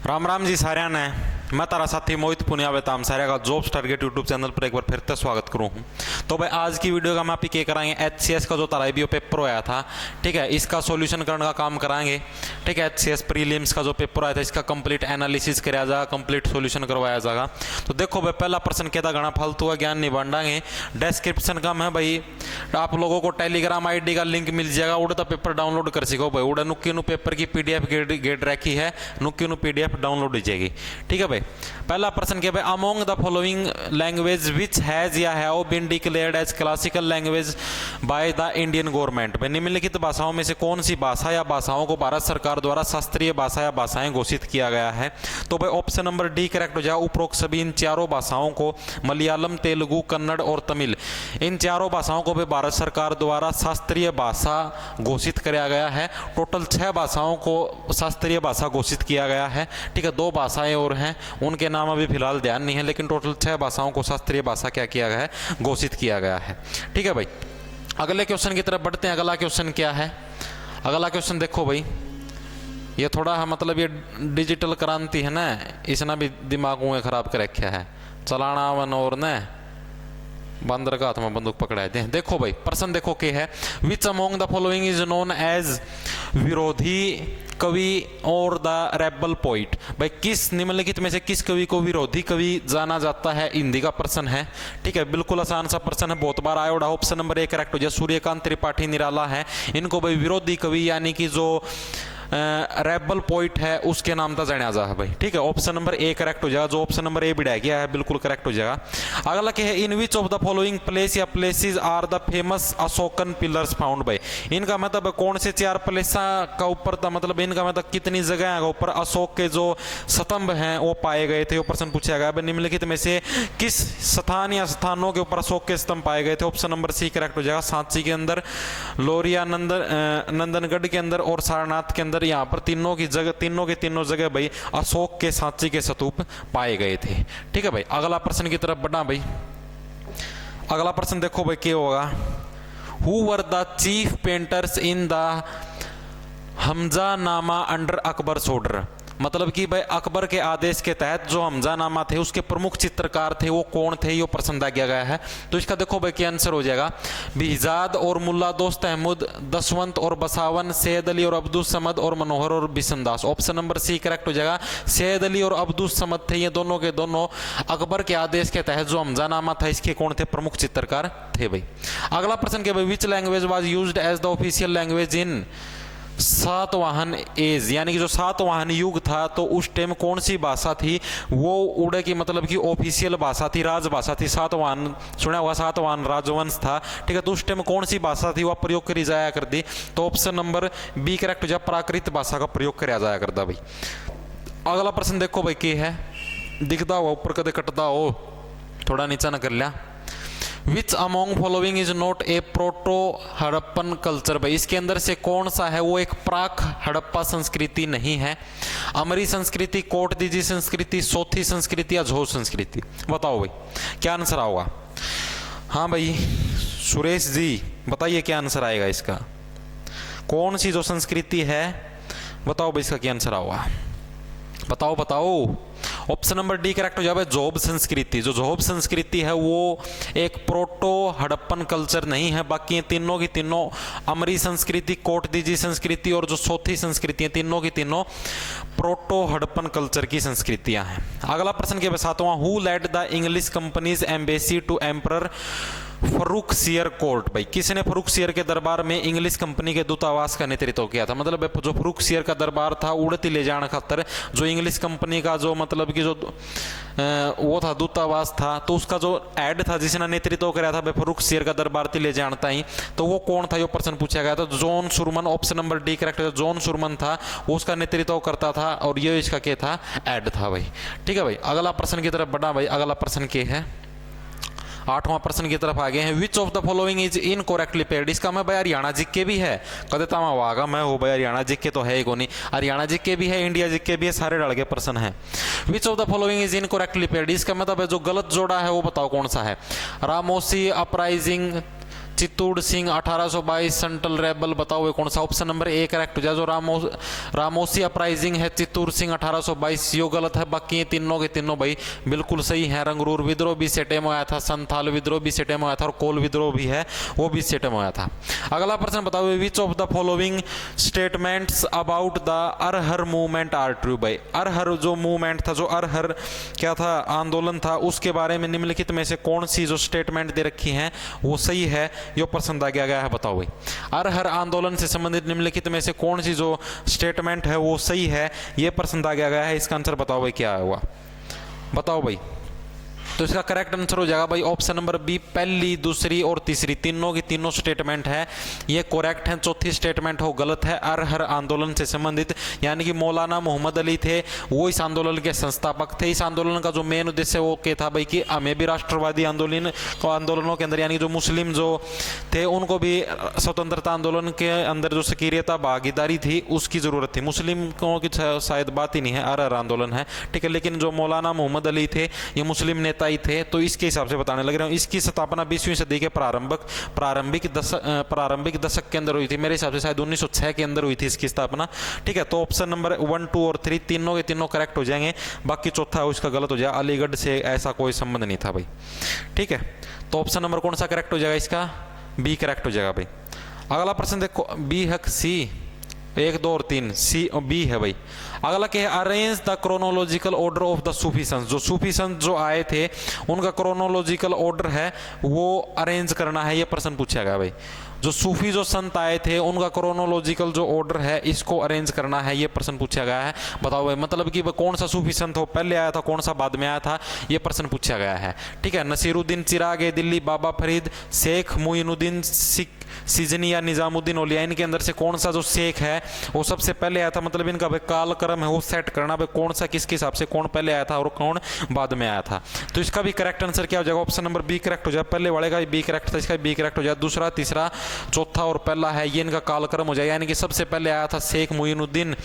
राम राम जी साਰਿਆਂ ने मैं तारा साथी मोहित पुनिया ताम सारे का जॉब्स टारगेट यूट्यूब चैनल पर एक बार फिर से स्वागत करूँ हूँ। तो भाई आज की वीडियो का मैं आप क्या कराएंगे, HCS का जो तारा IBO पेपर आया था, ठीक है, इसका सॉल्यूशन करने का काम कराएंगे। ठीक है, HCS प्रीलिम्स का जो पेपर आया था इसका कंप्लीट एनालिसिस कराया जाएगा, कंप्लीट सॉल्यूशन करवाया जाएगा। तो देखो भाई पहला प्रश्न क्या था, घना फालतू का ज्ञान नहीं बांटांगे। डिस्क्रिप्शन का मैं भाई आप लोगों को टेलीग्राम ID का लिंक मिल जाएगा, उड़ता पेपर डाउनलोड कर सको भाई। उड़ा नुक्की नु पेपर की PDF गेट रखी है, नुक्की नु PDF डाउनलोड हो जाएगी। ठीक है भाई, पहला प्रश्न क्या भाई, among the following language which has या have been declared as classical language by the Indian government. भाई निम्नलिखित भाषाओं में से कौन सी भाषा या भाषाओं को भारत सरकार द्वारा शास्त्रीय भाषा या भाषाएं घोषित किया गया है। तो भाई ऑप्शन नंबर डी करेक्ट हो जाए। उपरोक्त सभी इन चारों भाषाओं को मलयालम, तेलुगु, कन्नड़ और तमिल, इन चारों भाषाओं को भी भारत सरकार द्वारा शास्त्रीय भाषा घोषित किया गया है। टोटल 6 भाषाओं को शास्त्रीय भाषा घोषित किया गया है। ठीक है, 2 भाषाएं और हैं, उनके नाम अभी फिलहाल ध्यान नहीं है, लेकिन टोटल 6 भाषाओं को शास्त्रीय भाषा क्या किया गया है, घोषित किया गया है। ठीक है भाई, अगले क्वेश्चन की तरफ बढ़ते हैं। अगला क्वेश्चन क्या है, अगला क्वेश्चन देखो भाई, ये थोड़ा है मतलब ये डिजिटल क्रांति है ना, इसने भी दिमाग में खराब कर रखा है। चलाना वन और न बंदर का हाथ में बंदूक पकड़ा दे। देखो भाई प्रश्न देखो क्या है, which among the following is known as विरोधी कवि और द रेबल पोइट। भाई किस निम्नलिखित में से किस कवि को विरोधी कवि जाना जाता है, हिंदी का प्रश्न है। ठीक है, बिल्कुल आसान सा प्रश्न है, बहुत बार आया उड़ा। ऑप्शन नंबर 1 करेक्ट हो जाए। सूर्यकांत त्रिपाठी निराला है, इनको भाई विरोधी कवि यानी कि जो रेबल पोइट है उसके नाम का जाना जा है भाई। ठीक है, ऑप्शन नंबर 1 करेक्ट हो जाएगा। जो ऑप्शन नंबर ए बिड़ा गया है बिल्कुल करेक्ट हो जाएगा। अगला क्या है, in which of the following place या places are the famous Ashokan pillars found भाई। इनका मतलब कौन से 4 प्लेस का ऊपर था, मतलब इनका मतलब कितनी जगह का ऊपर अशोक के जो स्तंभ हैं वो पाए गए थे, वो प्रश्न पूछा गया। निम्नलिखित में से किस स्थान या स्थानों के ऊपर अशोक के स्तंभ पाए गए थे। ऑप्शन नंबर सी करेक्ट हो जाएगा। सांची के अंदर, लोरिया नंदनगढ़ के अंदर और सारनाथ के अंदर, यहाँ पर तीनों की जगह भाई अशोक के सांची के स्तूप पाए गए थे। ठीक है भाई, अगला प्रश्न की तरफ बढ़ा भाई। अगला प्रश्न देखो भाई क्या होगा, who were the chief painters in the Hamzanama under Akbar's order. मतलब कि भाई अकबर के आदेश के तहत जो हमजानामा थे उसके प्रमुख चित्रकार थे वो कौन थे, ये प्रश्न दिया गया है। तो इसका देखो भाई क्या आंसर हो जाएगा, बिहजाद और मुल्ला दोस्त अहमद, दशवंत और बसावन, सैयद अली और अब्दुल समद और मनोहर और Bishandas. Option number C correct हो जाएगा। सैयद अली और अब्दुल समद थे, ये दोनों के दोनों अकबर के आदेश के तहत जो हमजानामा था इसके कौन थे, प्रमुख चित्रकार थे भाई। अगला प्रश्न क्या भाई, which language was used as the official language in Satavahana age, यानी कि जो सातवाहन युग था तो उस टाइम कौन सी भाषा थी वो उड़े की मतलब कि ऑफिशियल भाषा थी, राजभाषा थी। सातवाहन सुना हुआ, सातवाहन राजवंश था। ठीक है, तो उस टाइम कौन सी भाषा थी वह प्रयोग करी जाया करती। तो ऑप्शन नंबर बी करेक्ट हो जाए, प्राकृत भाषा का प्रयोग कराया जाया करता भाई। अगला प्रश्न देखो भाई क्या है, दिखता हुआ ऊपर कदे कटता हो, थोड़ा नीचा न कर लिया। Which among following is not A proto Harappan culture भाई, इसके अंदर से कौन सा है वो एक प्राक हड़प्पा संस्कृति नहीं है। अमरी संस्कृति, कोट दीजी संस्कृति, सोथी संस्कृति या झो संस्कृति। बताओ भाई क्या आंसर आओगा। हाँ भाई सुरेश जी बताइए क्या आंसर आएगा इसका, कौन सी जो संस्कृति है बताओ भाई इसका क्या आंसर आओगा, बताओ बताओ। ऑप्शन नंबर डी करेक्ट हो जाए, जोब संस्कृति। जो जोब संस्कृति है वो एक प्रोटो हड़प्पन कल्चर नहीं है। बाकी तीनों की तीनों अमरी संस्कृति, कोटदीजी संस्कृति और जो चौथी संस्कृति है तीनों की तीनों प्रोटो हड़प्पन कल्चर की संस्कृतियां हैं। अगला प्रश्न के 7वां, who led the English companies embassy to emperor Farrukhsiyar court भाई, किसने फरूक सियर के दरबार में इंग्लिश कंपनी के दूतावास का नेतृत्व किया था। मतलब जो फरूक सियर का दरबार था उड़ती ले जाने खातर जो इंग्लिश कंपनी का जो मतलब कि जो वो था दूतावास था, तो उसका जो हेड था जिसने नेतृत्व कराया था भाई फरूक सियर का दरबार ले जानता ही, तो वो कौन था, ये प्रश्न पूछा गया था। John Surman, option number D correct है, जॉन सुरमन था वो उसका नेतृत्व करता था और ये इसका क्या था, हेड था भाई। ठीक है भाई, अगला प्रश्न की तरफ बढ़ा भाई। अगला प्रश्न क्या है, 8वां प्रश्न की तरफ आ गए हैं। विच of the following is incorrectly paid, इसका मैं भाई हरियाणा जिक्के भी है, कदे तामा वागा मैं हो भाई हरियाणा जिक्के तो है ही को नहीं, हरियाणा जिक्के भी है, इंडिया जिक्के भी है, सारे डाल के प्रश्न है। Which of the following is incorrectly paid, इसका मतलब है जो गलत जोड़ा है वो बताओ कौन सा है। Ramoshi uprising Chittoor Singh 1822 central rebel, बताओ ये कौन सा? ऑप्शन नंबर ए करेक्ट हो जाए। जो रामोसी अपराइजिंग है चित्तूर सिंह 1822, यो गलत है। बाकी ये तीनों के तीनों भाई बिल्कुल सही है। रंगरूर विद्रोह भी इसी टाइम आया था, संथाल विद्रोह भी इसी टाइम आया था, और कोल विद्रोह भी है वो भी इसी टाइम आया था। अगला प्रश्न बताओ, which of the following statements about the Ahrar movement are true भाई? अरहर जो मूवमेंट था, जो अरहर क्या था, आंदोलन था, उसके बारे में निम्नलिखित में से कौन सी जो स्टेटमेंट दे रखी है वो सही है? यो प्रश्न दिया गया है, बताओ भाई। अरहर आंदोलन से संबंधित निम्नलिखित में से कौन सी जो स्टेटमेंट है वो सही है? ये प्रश्न दिया गया है। इसका आंसर बताओ भाई क्या हुआ, बताओ भाई। तो इसका करेक्ट आंसर हो जाएगा भाई ऑप्शन नंबर बी, पहली, दूसरी और तीसरी, तीनों की तीनों स्टेटमेंट है ये करेक्ट है। चौथी स्टेटमेंट हो गलत है। अरहर आंदोलन से संबंधित, यानी कि मौलाना मोहम्मद अली थे, वो इस आंदोलन के संस्थापक थे। इस आंदोलन का जो मेन उद्देश्य वो क्या था भाई कि हमें भी राष्ट्रवादी आंदोलनों के अंदर, यानी जो मुस्लिम जो थे उनको भी स्वतंत्रता आंदोलन के अंदर जो सक्रियता भागीदारी थी उसकी जरूरत थी। मुस्लिमों की शायद बात ही नहीं है, अरहर आंदोलन है, ठीक है। लेकिन जो मौलाना मोहम्मद अली थे ये मुस्लिम नेता ही थे, तो इसके हिसाब से बताने लग रहा हूं। इसकी स्थापना 20वीं सदी के प्रारंभिक दशक के अंदर हुई थी। मेरे हिसाब से शायद 1906 के अंदर हुई थी इसकी स्थापना, ठीक है। तो ऑप्शन नंबर 1, 2 और 3 तीनों के तीनों करेक्ट हो जाएंगे। बाकी चौथा है उसका गलत हो जाएगा। अलीगढ़ से ऐसा कोई संबंध नहीं था भाई, ठीक है। तो ऑप्शन नंबर कौन सा करेक्ट हो जाएगा? इसका बी करेक्ट हो जाएगा भाई। अगला प्रश्न देखो, बी है सी, 1, 2 और 3, सी और बी है भाई। अगला क्या है? Arrange the chronological order of the Sufi संत। जो सूफी संत जो आए थे उनका क्रोनोलॉजिकल ऑर्डर है वो अरेंज करना है, ये प्रश्न पूछा गया भाई। जो सूफी जो संत आए थे उनका क्रोनोलॉजिकल जो ऑर्डर है इसको अरेंज करना है, ये प्रश्न पूछा गया है। बताओ भाई, मतलब कि कौन सा सूफी संत हो पहले आया था, कौन सा बाद में आया था, ये प्रश्न पूछा गया है, ठीक है। नसीरुद्दीन चिराग दिल्ली, बाबा फरीद, शेख मुइनुद्दीन सिजनी या निजामुद्दीन औलिया, इनके अंदर से कौन सा जो शेख है वो सबसे पहले आया था? मतलब इनका भाई कालक्रम है वो सेट करना भाई, कौन सा किसके हिसाब से कौन पहले आया था और कौन बाद में आया था। तो इसका भी करेक्ट आंसर क्या हो जाएगा? ऑप्शन नंबर बी करेक्ट हो जाए। पहले वाले का बी करेक्ट था, इसका बी करेक्ट हो जाए। दूसरा, तीसरा, चौथा और पहला है ये इनका कालक्रम हो जाएगा, यानी कि सबसे पहले आया था शेख मुइनुद्दीन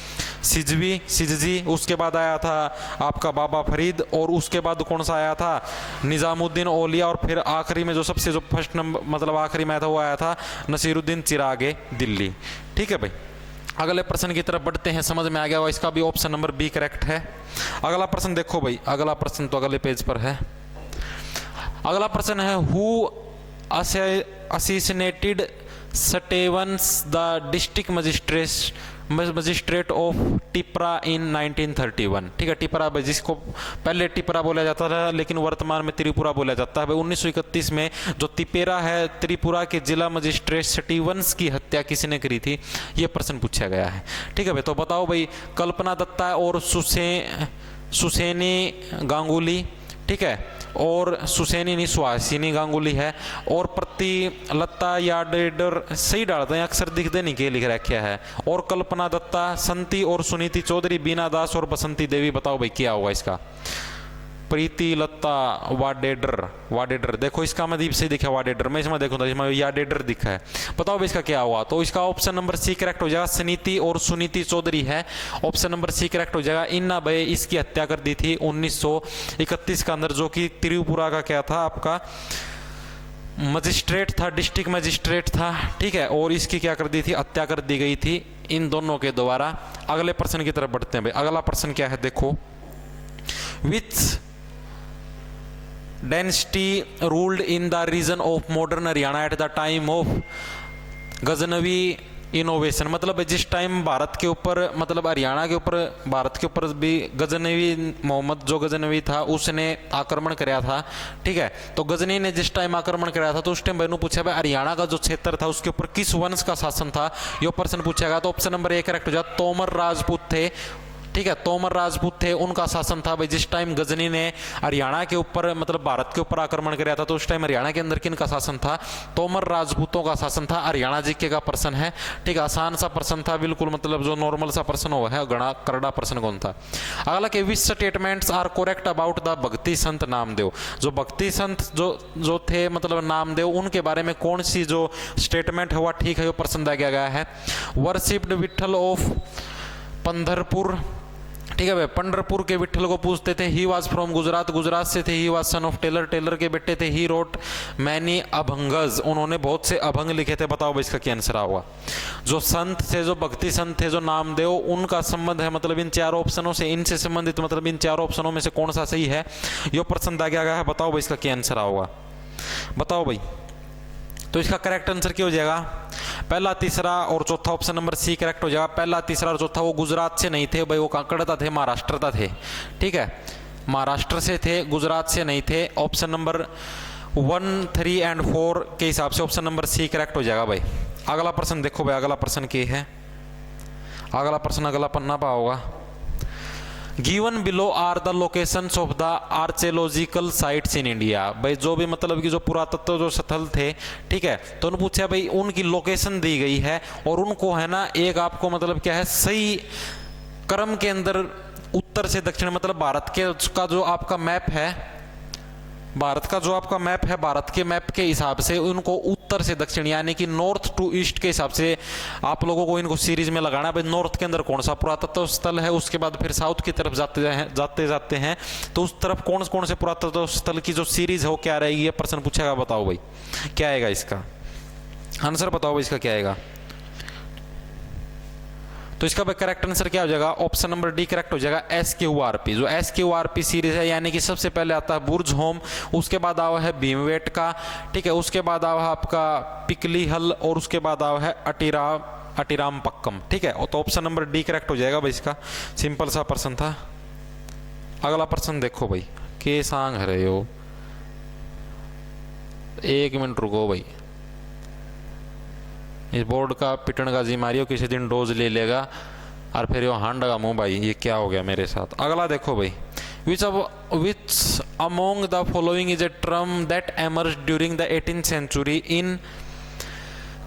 सिजजी, उसके बाद आया था आपका बाबा फरीद, और उसके बाद कौन सा आया था? निजामुद्दीन औलिया, और फिर आखिरी में जो सबसे जो फर्स्ट नंबर मतलब आखिरी में आया था वो आया था नसीरुद्दीन चिरागे दिल्ली, ठीक है भाई। अगले प्रश्न की तरफ बढ़ते हैं, समझ में आ गया हुआ, इसका भी ऑप्शन नंबर बी करेक्ट है। अगला प्रश्न देखो भाई, अगला प्रश्न तो अगले पेज पर है। अगला प्रश्न है, who assassinated Stevens the district magistrate of Tippera in 1931, ठीक है। टिपरा जिसको पहले टिपरा बोला जाता था लेकिन वर्तमान में त्रिपुरा बोला जाता है भाई। 1931 में जो तिपेरा है त्रिपुरा के जिला मजिस्ट्रेट स्टीवंस की हत्या किसने करी थी, ये प्रश्न पूछा गया है, ठीक है भाई। तो बताओ भाई, कल्पना दत्ता और सुसेनी गांगुली, ठीक है, और सुसेनी नहीं सुहासिनी गांगुली है, और प्रतिलता याडेडर, सही डालते हैं अक्सर दिखते नहीं के लिख रखा है, और कल्पना दत्ता, संती और सुनीति चौधरी, बीना दास और बसंती देवी। बताओ भाई क्या होगा इसका? प्रीति लता वाडेडर, देखो इसका मैं से दिखा वाडेडर, मैं इसमें देखूंगा इसमें याडेडर दिखा है। बताओ भाई इसका क्या हुआ? तो इसका ऑप्शन नंबर सी करेक्ट हो जाएगा, सुनीति और सुनीति चौधरी है, ऑप्शन नंबर सी करेक्ट हो जाएगा। इन्ना भाई इसकी हत्या कर दी थी 1931 के अंदर, जो कि त्रिपुरा का क्या था आपका मजिस्ट्रेट था, डिस्ट्रिक्ट मजिस्ट्रेट था, ठीक है। और इसकी क्या कर दी थी? हत्या कर दी गई थी इन दोनों के द्वारा। अगले प्रश्न की तरफ बढ़ते हैं भाई। अगला प्रश्न क्या है देखो, which dynasty ruled in the region of modern Haryana at the time of Ghaznavi innovation. मतलब जिस टाइम भारत के ऊपर, मतलब हरियाणा के ऊपर, भारत के ऊपर भी गजनवी मोहम्मद जो गजनवी था उसने आक्रमण कराया था, ठीक है। तो गजनी ने जिस टाइम आक्रमण कराया था तो उस टाइम मैंने पूछा भाई हरियाणा का जो क्षेत्र था उसके ऊपर किस वंश का शासन था, ये प्रश्न पूछा गया। तो ऑप्शन नंबर ए करेक्ट हो जाए, तोमर राजपूत थे, ठीक है। तोमर राजपूत थे, उनका शासन था भाई। जिस टाइम गजनी ने हरियाणा के ऊपर मतलब भारत के ऊपर आक्रमण कराया था तो उस टाइम हरियाणा के अंदर किनका शासन था? तोमर राजपूतों का शासन था। हरियाणा जीके का प्रश्न है, ठीक है। आसान सा प्रश्न था बिल्कुल, मतलब जो नॉर्मल सा प्रश्न हुआ है, गणा करड़ा प्रश्न कौन था। अगला के which statements are correct about the bhakti sant Namdev. जो भक्ति संत जो थे मतलब नामदेव, उनके बारे में कौन सी जो स्टेटमेंट है वह ठीक है, वो प्रश्न दिया गया है। वर्शिप्ड विठल ऑफ पंढरपुर, ठीक है भाई। पंढरपुर के विठल को पूछते थे, he was from Gujarat, Gujarat से थे, he was son of tailor, tailor के बेटे थे, ही रोट मैनी अभंगज, उन्होंने बहुत से अभंग लिखे थे। बताओ भाई इसका क्या आंसर होगा। जो संत थे, जो भक्ति संत थे, जो नामदेव, उनका संबंध है मतलब इन चारों ऑप्शनों से, इनसे संबंधित मतलब इन चारों ऑप्शनों में से कौन सा सही है, ये प्रश्न आ गया है। बताओ भाई इसका क्या आंसर होगा, बताओ भाई। तो इसका करेक्ट आंसर क्या हो जाएगा, पहला, तीसरा और चौथा ऑप्शन नंबर सी करेक्ट हो जाएगा। पहला, तीसरा और चौथा वो गुजरात से नहीं थे भाई, वो काकड़ता थे, महाराष्ट्र थे। ठीक है, महाराष्ट्र से थे, गुजरात से नहीं थे। ऑप्शन नंबर 1, 3 एंड 4 के हिसाब से ऑप्शन नंबर सी करेक्ट हो जाएगा भाई। अगला प्रश्न देखो भाई, अगला प्रश्न क्या है, अगला प्रश्न अगला पन्ना पा होगा। Given below are the locations of the archaeological sites in India. भाई जो भी मतलब कि जो पुरातत्व जो स्थल थे, ठीक है, तो उन्होंने पूछा भाई उनकी लोकेशन दी गई है और उनको है ना एक आपको मतलब क्या है सही क्रम के अंदर उत्तर से दक्षिण मतलब भारत के का जो आपका मैप है, भारत का जो आपका मैप है, भारत के मैप के हिसाब से उनको उत्तर से दक्षिण यानी कि नॉर्थ टू ईस्ट के हिसाब से आप लोगों को इनको सीरीज में लगाना है। भाई नॉर्थ के अंदर कौन सा पुरातत्व स्थल है, उसके बाद फिर साउथ की तरफ जाते हैं तो उस तरफ कौन कौन से पुरातत्व स्थल की जो सीरीज है वो क्या रहेगी, ये प्रश्न पूछेगा। बताओ भाई क्या आएगा इसका आंसर, बताओ भाई इसका क्या आएगा। तो इसका भाई करेक्ट आंसर क्या हो जाएगा, ऑप्शन नंबर डी करेक्ट हो जाएगा, SQRP। जो SQRP सीरीज है यानी कि सबसे पहले आता है बुर्ज होम, उसके बाद आवा है भीमवेटका, ठीक है, उसके बाद आवा है आपका पिकली हल और उसके बाद आवा है अटीराम पक्कम। ठीक है, तो ऑप्शन नंबर डी करेक्ट हो जाएगा भाई इसका। सिंपल सा प्रश्न था। अगला प्रश्न देखो भाई, के सांग रहे हो, 1 मिनट रुको भाई, इस बोर्ड का पिटन का जी मारियो, किसी दिन डोज ले लेगा और फिर यो हांडा मुंह भाई, ये क्या हो गया मेरे साथ। अगला देखो भाई, which among the following is a term that emerged during the 18th century in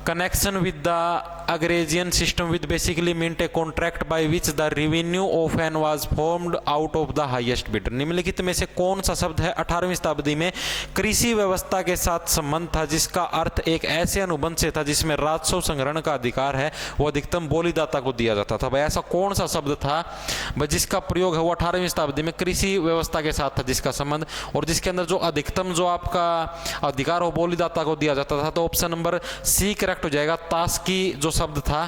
connection with the agrarian system with basically meant a contract by which the revenue of an was formed out of the highest bidder। निम्नलिखित में से कौन सा शब्द है 18वीं शताब्दी में कृषि व्यवस्था के साथ संबंध था जिसका अर्थ एक ऐसे अनुबंध से था जिसमें राजस्व संग्रहण का अधिकार है वो अधिकतम बोलीदाता को दिया जाता था। भाई ऐसा कौन सा शब्द था भाई जिसका प्रयोग है वो 18वीं शताब्दी में कृषि व्यवस्था के साथ था जिसका संबंध, और जिसके अंदर जो अधिकतम जो आपका अधिकार हो बोलीदाता को दिया जाता था। तो ऑप्शन नंबर सी करेक्ट हो जाएगा, तास्की जो शब्द था,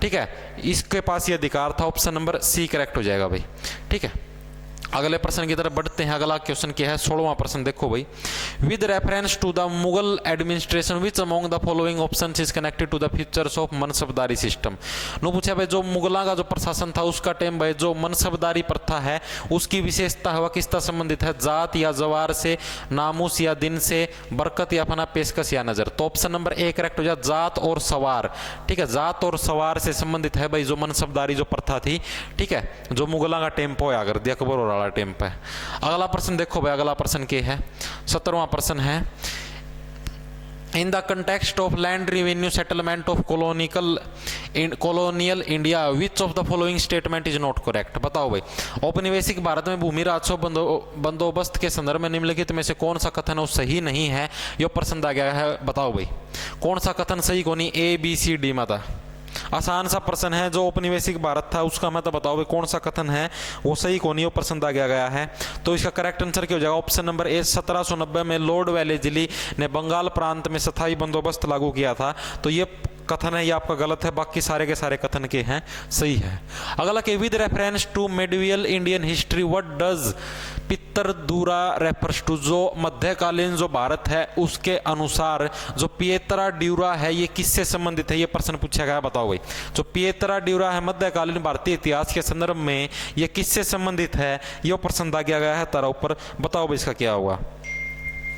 ठीक है, इसके पास ये अधिकार था। ऑप्शन नंबर सी करेक्ट हो जाएगा भाई। ठीक है, अगले प्रश्न की तरफ बढ़ते हैं। अगला क्वेश्चन क्या है, 16वां प्रश्न देखो भाई, with reference to the Mughal administration which among the following options is connected to the features of mansabdari system. नो पूछा भाई जो मुगलों का जो प्रशासन था उसका टाइम भाई जो मनसबदारी प्रथा है उसकी विशेषता है वह किसका संबंधित है, जात या जवार से, नामूस या दिन से, बरकत या फना, पेशकश या नजर। तो ऑप्शन नंबर ए करेक्ट हो जाए, जात और सवार। ठीक है, जात और सवार से संबंधित है भाई जो मनसबदारी जो प्रथा थी, ठीक है, जो मुगलों का टेम्पो है अगर अकबर और टेम्प है। अगला प्रश्न देखो भाई, अगला प्रश्न क्या है, 17वां प्रश्न है, in the context of land revenue settlement of colonial India which of the following statement is not correct. बताओ भाई औपनिवेशिक भारत में भूमि राजस्व बंदोबस्त के संदर्भ में निम्नलिखित में से कौन सा कथन वो सही नहीं है, यह प्रश्न आ गया है। बताओ भाई कौन सा कथन सही कोनी, ए बी सी डी माता। आसान सा प्रश्न है, जो औपनिवेशिक भारत था उसका मतलब बताओ भाई कौन सा कथन है वो सही कौन है, वो प्रश्न आ गया है। तो इसका करेक्ट आंसर क्या हो जाएगा, ऑप्शन नंबर ए, 1790 में लॉर्ड वेलेस्ली ने बंगाल प्रांत में स्थायी बंदोबस्त लागू किया था। तो ये कथन है ये आपका गलत है, बाकी सारे के सारे कथन के हैं सही है। अगला के with reference to medieval Indian history what does pietra dura refers to. जो मध्यकालीन जो भारत है उसके अनुसार जो पियतरा ड्यूरा है ये किससे संबंधित है, ये प्रश्न पूछा गया। बताओ भाई जो पियतरा ड्यूरा है मध्यकालीन भारतीय इतिहास के संदर्भ में ये किससे संबंधित है, ये प्रश्न दिया गया है तारा ऊपर। बताओ भाई इसका क्या होगा,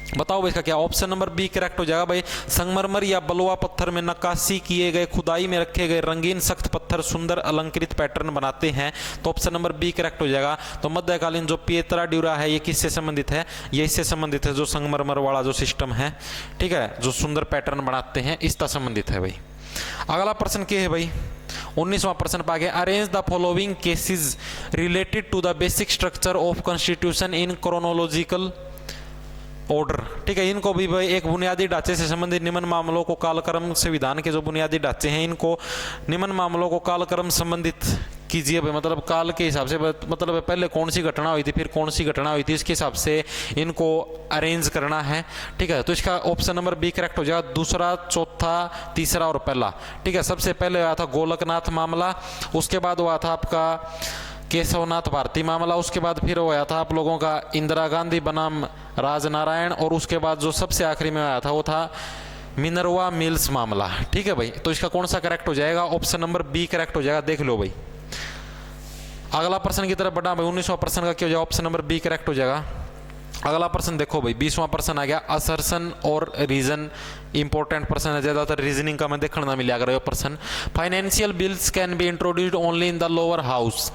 बताओ भाई इसका क्या। ऑप्शन नंबर बी करेक्ट हो जाएगा भाई, संगमरमर या बलुआ पत्थर में नक्काशी किए गए खुदाई में रखे गए रंगीन सख्त पत्थर सुंदर अलंकृत पैटर्न बनाते हैं। तो ऑप्शन नंबर बी करेक्ट हो जाएगा। तो मध्यकालीन जो पियतरा ड्यूरा है ये किससे संबंधित है, ये इससे संबंधित है जो संगमरमर वाला जो सिस्टम है, ठीक है, जो सुंदर पैटर्न बनाते हैं इसका संबंधित है भाई। अगला प्रश्न क्या है भाई, 19वां प्रश्न पा गया, arrange the following cases related to the basic structure of constitution in chronological order. ठीक है, इनको भी भाई एक बुनियादी ढांचे से संबंधित निम्न मामलों को कालक्रम संविधान के जो बुनियादी ढांचे हैं इनको निम्न मामलों को कालक्रम संबंधित कीजिए भाई, मतलब काल के हिसाब से, मतलब पहले कौन सी घटना हुई थी फिर कौन सी घटना हुई थी, इसके हिसाब से इनको अरेंज करना है। ठीक है, तो इसका ऑप्शन नंबर बी करेक्ट हो जाएगा, दूसरा, चौथा, तीसरा और पहला। ठीक है, सबसे पहले आया था गोलकनाथ मामला, उसके बाद हुआ था आपका केशवनाथ भारती मामला, उसके बाद फिर हुआ था आप लोगों का इंदिरा गांधी बनाम राजनारायण, और उसके बाद जो सबसे आखिरी में आया था वो था मिनर्वा मिल्स मामला। ठीक है भाई, तो इसका कौन सा करेक्ट हो जाएगा, ऑप्शन नंबर बी करेक्ट हो जाएगा। देख लो भाई, अगला प्रश्न की तरफ बढ़ा भाई। 19वां प्रश्न का क्या हो जाएगा, ऑप्शन नंबर बी करेक्ट हो जाएगा। अगला प्रश्न देखो भाई, 20वां प्रश्न आ गया, असर्शन और रीजन। इंपॉर्टेंट प्रश्न है, ज्यादातर रीजनिंग का मैं देखना मिला अगर ये प्रश्न। Financial bills can be introduced only in the lower house,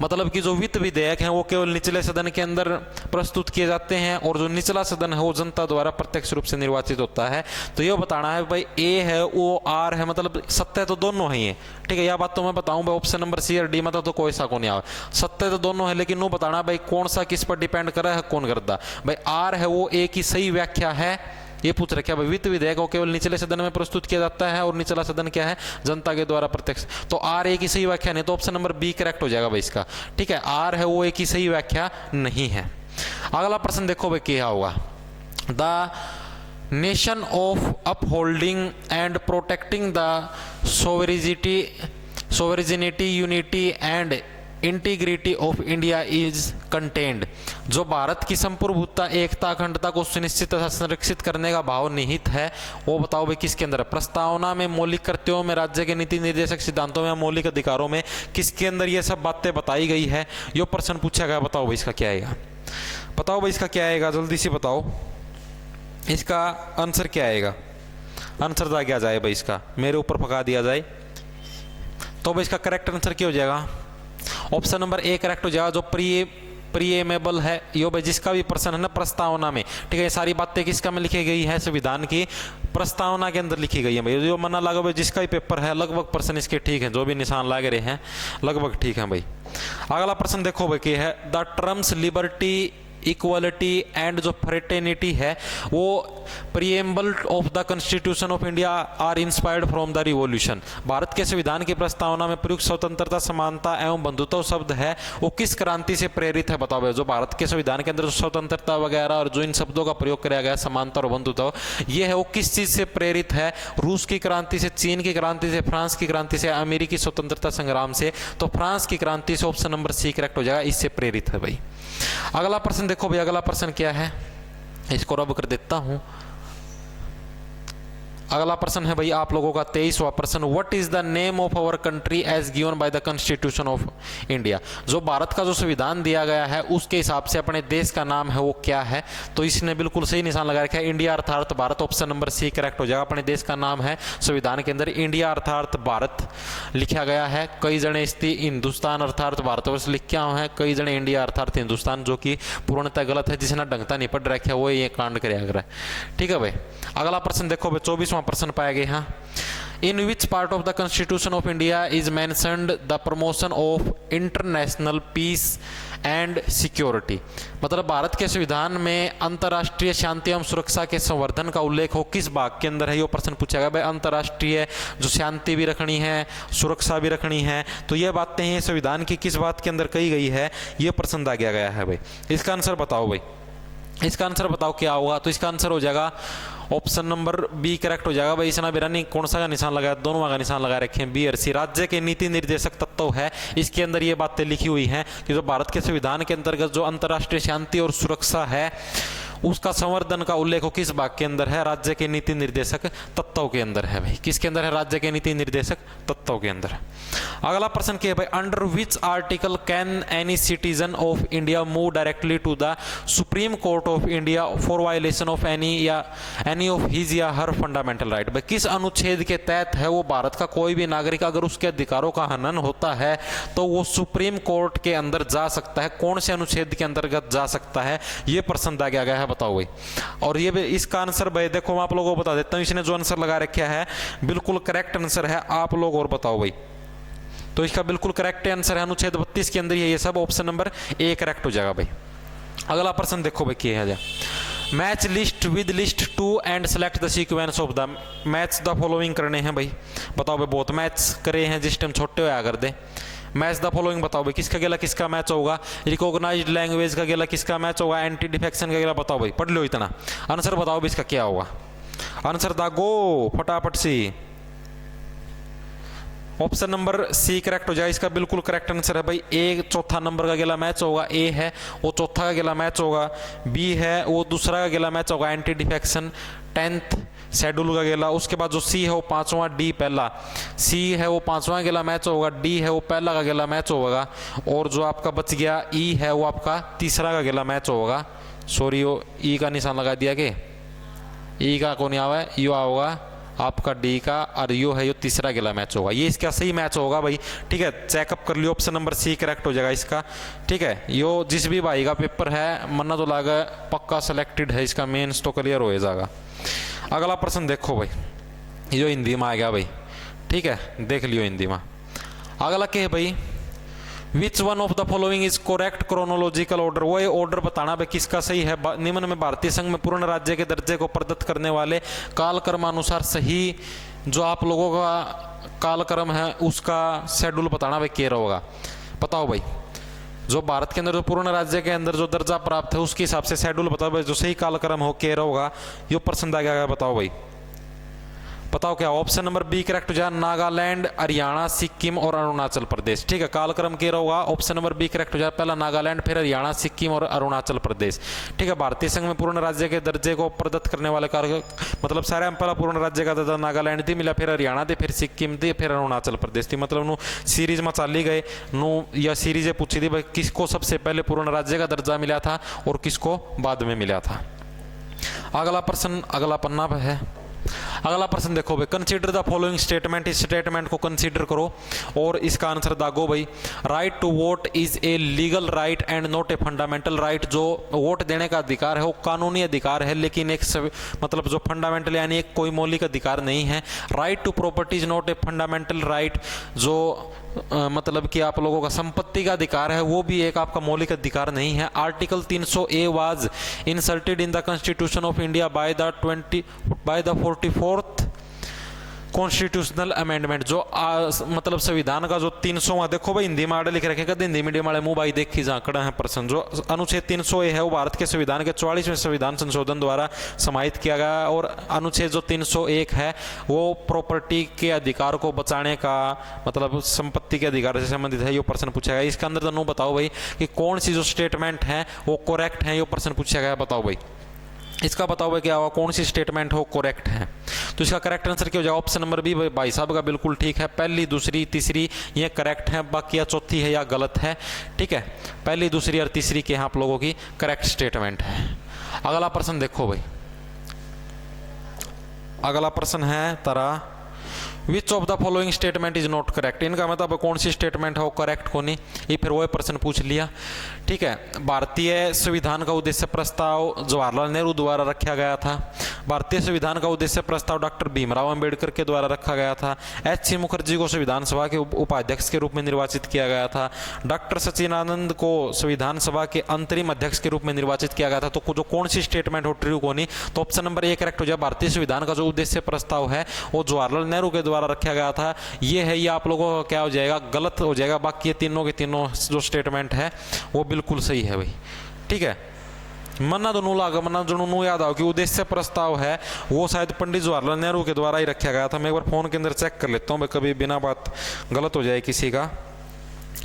मतलब कि जो वित्त विधेयक हैं वो केवल निचले सदन के अंदर प्रस्तुत किए जाते हैं, और जो निचला सदन है वो जनता द्वारा प्रत्यक्ष रूप से निर्वाचित होता है। तो ये बताना है भाई, ए है वो आर है, मतलब सत्य तो दोनों ही है। ठीक है, यह बात तो मैं बताऊं भाई, ऑप्शन नंबर सी और डी मतलब तो कोई सा को नहीं आवे, सत्य तो दोनों है, लेकिन वो बताना भाई कौन सा किस पर डिपेंड कर रहा है, कौन करता भाई। आर है वो ए की सही व्याख्या है, ये पूछ रखा है भाई, वित्त विधेयक को केवल निचले सदन में प्रस्तुत किया जाता है और निचला सदन क्या है, जनता के द्वारा प्रत्यक्ष। तो आर ए की सही व्याख्या नहीं, तो ऑप्शन नंबर बी करेक्ट हो जाएगा भाई इसका। ठीक है, आर है वो ए की सही व्याख्या नहीं है। अगला प्रश्न देखो भाई क्या होगा, the nation of upholding and protecting the sovereignty unity and integrity of India is contained, जो भारत की संप्रभुता, एकता, अखंडता को सुनिश्चित तथा संरक्षित करने का भाव निहित है, वो बताओ भाई किसके अंदर है। प्रस्तावना में, मौलिक कर्तव्यों में, राज्य के नीति निर्देशक सिद्धांतों में, मौलिक अधिकारों में, किसके अंदर ये सब बातें बताई गई है, ये प्रश्न पूछा गया। बताओ भाई इसका क्या आएगा, बताओ भाई इसका क्या आएगा, जल्दी से बताओ इसका आंसर क्या आएगा। आंसर आ गया जाए भाई इसका, मेरे ऊपर पका दिया जाए, तो भाई इसका करेक्ट आंसर क्या हो जाएगा, ऑप्शन नंबर ए करेक्ट हो जाएगा, जो प्रीएमेबल है, यो भाई जिसका भी प्रश्न है ना प्रस्तावना में। ठीक है, ये सारी बातें किसका में लिखी गई है, संविधान की प्रस्तावना के अंदर लिखी गई है भाई। जो मना लगा भाई, जिसका भी पेपर है लगभग प्रश्न इसके ठीक है, जो भी निशान लग रहे हैं लगभग ठीक है भाई। अगला प्रश्न देखो भाई क्या है, the terms liberty, equality and जो फ्रेटर्निटी है वो preamble of the constitution of India are inspired from the revolution, Bharat के संविधान की प्रस्तावना में प्रयुक्त स्वतंत्रता, समानता एवं बंधुत्व शब्द है वो किस क्रांति से प्रेरित है, बताओ। जो भारत के संविधान के अंदर जो स्वतंत्रता वगैरह और जो इन शब्दों का प्रयोग किया गया, समानता और बंधुत्व, ये है वो किस चीज से प्रेरित है, रूस की क्रांति से, चीन की क्रांति से, फ्रांस की क्रांति से, अमेरिकी स्वतंत्रता संग्राम से। तो फ्रांस की क्रांति से ऑप्शन नंबर सी करेक्ट हो जाएगा, इससे प्रेरित है भाई। अगला प्रश्न देखो भाई, अगला प्रश्न क्या है, इसको रब कर देता हूं। अगला प्रश्न है भाई आप लोगों का 23वां प्रश्न, what is the name of our country as given by the constitution of India, जो भारत का जो संविधान दिया गया है उसके हिसाब से अपने देश का नाम है वो क्या है। तो इसने बिल्कुल सही निशान लगा रखा है, इंडिया अर्थात Bharat, option number C correct हो जाएगा। अपने देश का नाम है संविधान के अंदर इंडिया अर्थात भारत लिखा गया है। कई जने इसकी हिंदुस्तान अर्थात भारतवर्ष लिखे हुए हैं, कई जने इंडिया अर्थात हिंदुस्तान, जो कि पूर्णतः गलत है, जिसने ढंगता नहीं पढ़ रखा है वो ये कांड कर। ठीक है भाई, अगला प्रश्न देखो भाई 24वां प्रश्न पाया गया है, in which part of the constitution of India is mentioned the promotion of international peace and security, मतलब भारत के संविधान में अंतर्राष्ट्रीय शांति एवं सुरक्षा के संवर्धन का उल्लेख हो किस भाग के अंदर है, ये प्रश्न पूछा गया भाई। अंतर्राष्ट्रीय जो शांति भी रखनी है, सुरक्षा भी रखनी है, तो ये बातें हैं संविधान की किस बात के अंदर कही गई है, ये प्रश्न आ गया है भाई। इसका आंसर बताओ भाई, इसका आंसर बताओ क्या होगा। तो इसका आंसर हो जाएगा ऑप्शन नंबर बी करेक्ट हो जाएगा भाई। इसना बिरानी कौन सा का निशान लगाया, दोनों का निशान लगा रखे हैं, बी और सी। राज्य के नीति निर्देशक तत्व है, इसके अंदर ये बातें लिखी हुई हैं कि जो भारत के संविधान के अंतर्गत जो अंतर्राष्ट्रीय शांति और सुरक्षा है उसका संवर्धन का उल्लेख हो किस भाग के अंदर है, राज्य के नीति निर्देशक तत्वों के अंदर है भाई। किसके अंदर है, राज्य के नीति निर्देशक तत्वों के अंदर। अगला प्रश्न क्या है भाई, under which article can any citizen of India move directly to the supreme court of India for violation of any of his या हर फंडामेंटल राइट, भाई किस अनुच्छेद के तहत है वो भारत का कोई भी नागरिक अगर उसके अधिकारों का हनन होता है तो वो सुप्रीम कोर्ट के अंदर जा सकता है, कौन से अनुच्छेद के अंतर्गत जा सकता है, ये प्रश्न दिया गया है, बताओ भाई। और ये इसका आंसर भाई देखो मैं आप लोगों को बता देता हूं, इसने जो आंसर लगा रखा है बिल्कुल करेक्ट आंसर है, आप लोग और बताओ भाई। तो इसका बिल्कुल करेक्ट आंसर है अनुच्छेद 32 के अंदर ये सब, ऑप्शन नंबर ए करेक्ट हो जाएगा भाई। अगला प्रश्न देखो भाई क्या है, match list with list two and select the sequence of the match the following करने हैं भाई। बताओ भाई, बहुत मैच करे हैं जिस टाइम छोटे होया कर दे, मैच द फॉलोइंग बताओ भाई, किसका गेला किसका मैच होगा। रिकॉग्नाइज्ड लैंग्वेज का गेला किसका मैच होगा। एंटी डिफेक्शन का गेला बताओ भाई, पढ़ लो इतना। आंसर बताओ भाई इसका क्या होगा। आंसर दागो फटाफट से। ऑप्शन नंबर सी करेक्ट हो जाए, इसका बिल्कुल करेक्ट आंसर है भाई। ए चौथा नंबर का गेला मैच होगा, ए है वो चौथा का गेला मैच होगा। बी है वो दूसरा का गेला मैच होगा, एंटी डिफेक्शन 10th शेड्यूल का गेला। उसके बाद जो सी है वो पांचवा, डी पहला। सी है वो पांचवा गेला मैच होगा, डी है वो पहला का गेला मैच होगा। और जो आपका बच गया ई है वो आपका तीसरा का गेला मैच होगा। सॉरी वो ई का निशान लगा दिया कि ई का कौन आवा है, यू होगा आपका डी का, और यो है यो तीसरा गेला मैच होगा। ये इसका सही मैच होगा भाई, ठीक है। चेकअप कर लियो, ऑप्शन नंबर सी करेक्ट हो जाएगा इसका, ठीक है। यो जिस भी भाई का पेपर है मन्ना तो लागा पक्का सिलेक्टेड है, इसका मेंस तो क्लियर हो जाएगा। अगला प्रश्न देखो भाई, यो हिंदी में आ गया भाई, ठीक है, देख लियो हिंदी में। अगला क्या है भाई, which one of the following is correct chronological order. वो ये ऑर्डर बताना भाई किसका सही है। निम्न में भारतीय संघ में पूर्ण राज्य के दर्जे को प्रदत्त करने वाले कालक्रमानुसार सही जो आप लोगों का कालक्रम है उसका शेड्यूल बताना भाई क्या होगा। बताओ भाई, जो भारत के अंदर जो पूर्ण राज्य के अंदर जो दर्जा प्राप्त है उसके हिसाब से शेड्यूल बताओ भाई, जो सही कालक्रम हो क्या होगा। यो प्रश्न आ गया, बताओ भाई, बताओ क्या। ऑप्शन नंबर बी करेक्ट हो जाए, नागालैंड, हरियाणा, सिक्किम और अरुणाचल प्रदेश, ठीक है। कालक्रम क्या होगा, ऑप्शन नंबर बी करेक्ट हो जाए, पहला नागालैंड, फिर हरियाणा, सिक्किम और अरुणाचल प्रदेश, ठीक है। भारतीय संघ में पूर्ण राज्य के दर्जे को प्रदत्त करने वाले कार्य मतलब सारे पहला पूर्ण राज्य का दर्जा नागालैंड थी मिला, फिर हरियाणा थी, फिर सिक्किम थी, फिर अरुणाचल प्रदेश थी। मतलब नु सीरीज में चाली गए नु यह सीरीज पूछी थी भाई किसको सबसे पहले पूर्ण राज्य का दर्जा मिला था और किसको बाद में मिला था। अगला प्रश्न अगला पन्ना पे है। अगला प्रश्न देखो भाई, कंसीडर द फॉलोइंग स्टेटमेंट। इस स्टेटमेंट को कंसीडर करो और इसका आंसर दागो भाई। Right to vote is a legal right and not a fundamental right. जो वोट देने का अधिकार है वो कानूनी अधिकार है, लेकिन एक मतलब जो फंडामेंटल यानी एक कोई मौलिक अधिकार नहीं है। Right to property is not a fundamental right. जो मतलब कि आप लोगों का संपत्ति का अधिकार है वो भी एक आपका मौलिक अधिकार नहीं है। Article 300A was inserted in the constitution of India by the 44th constitutional amendment. जो मतलब संविधान का जो 300वां, देखो भाई हिंदी में आड़े लिख रखे कद हिंदी मीडियम वाले मुंह भाई देखी जाकड़ा है प्रश्न। जो अनुच्छेद 300A है वो भारत के संविधान के 44वें संविधान संशोधन द्वारा समाहित किया गया, और अनुच्छेद जो 301 है वो प्रॉपर्टी के अधिकार को बचाने का मतलब संपत्ति के अधिकार से संबंधित है। ये प्रश्न पूछा गया। इसके अंदर दोनों बताओ भाई कि कौन सी जो स्टेटमेंट है वो करेक्ट है, ये प्रश्न पूछा गया। बताओ भाई इसका बताओ भाई क्या होगा, कौन सी स्टेटमेंट हो करेक्ट है। तो इसका करेक्ट आंसर क्या हो जाएगा, ऑप्शन नंबर बी भाई साहब का बिल्कुल ठीक है। पहली दूसरी तीसरी ये करेक्ट है, बाकी या चौथी है या गलत है, ठीक है। पहली दूसरी और तीसरी के आप लोगों की करेक्ट स्टेटमेंट है। अगला प्रश्न देखो भाई, अगला प्रश्न है तारा, which of the following statement is not correct. इनका मतलब कौन सी स्टेटमेंट है वो करेक्ट को नहीं, ये फिर वो प्रश्न पूछ लिया, ठीक है। भारतीय संविधान का उद्देश्य प्रस्ताव जवाहरलाल नेहरू द्वारा रखा गया था। भारतीय संविधान का उद्देश्य प्रस्ताव डॉक्टर भीमराव अंबेडकर के द्वारा रखा गया था। एच.सी. मुखर्जी को संविधान सभा के उपाध्यक्ष के रूप में निर्वाचित किया गया था। डॉक्टर सचिदानंद को संविधान सभा के अंतरिम अध्यक्ष के रूप में निर्वाचित किया गया था। तो जो कौन सी स्टेटमेंट हो ट्रू को नहीं, तो ऑप्शन नंबर ए करेक्ट हो जाए। भारतीय संविधान का जो उद्देश्य प्रस्ताव है वो जवाहरलाल नेहरू के द्वारा रखा गया था, ये है, ये आप लोगों का क्या हो जाएगा, गलत हो जाएगा। बाकी ये तीनों के तीनों जो स्टेटमेंट है वो बिल्कुल सही है भाई, ठीक है। मन्ना दोनों लागा, मन्ना दोनों याद आओ कि उद्देश्य प्रस्ताव है वो शायद पंडित जवाहरलाल नेहरू के द्वारा ही रखा गया था। मैं एक बार फोन के अंदर चेक कर लेता हूँ भाई, कभी बिना बात गलत हो जाए किसी का,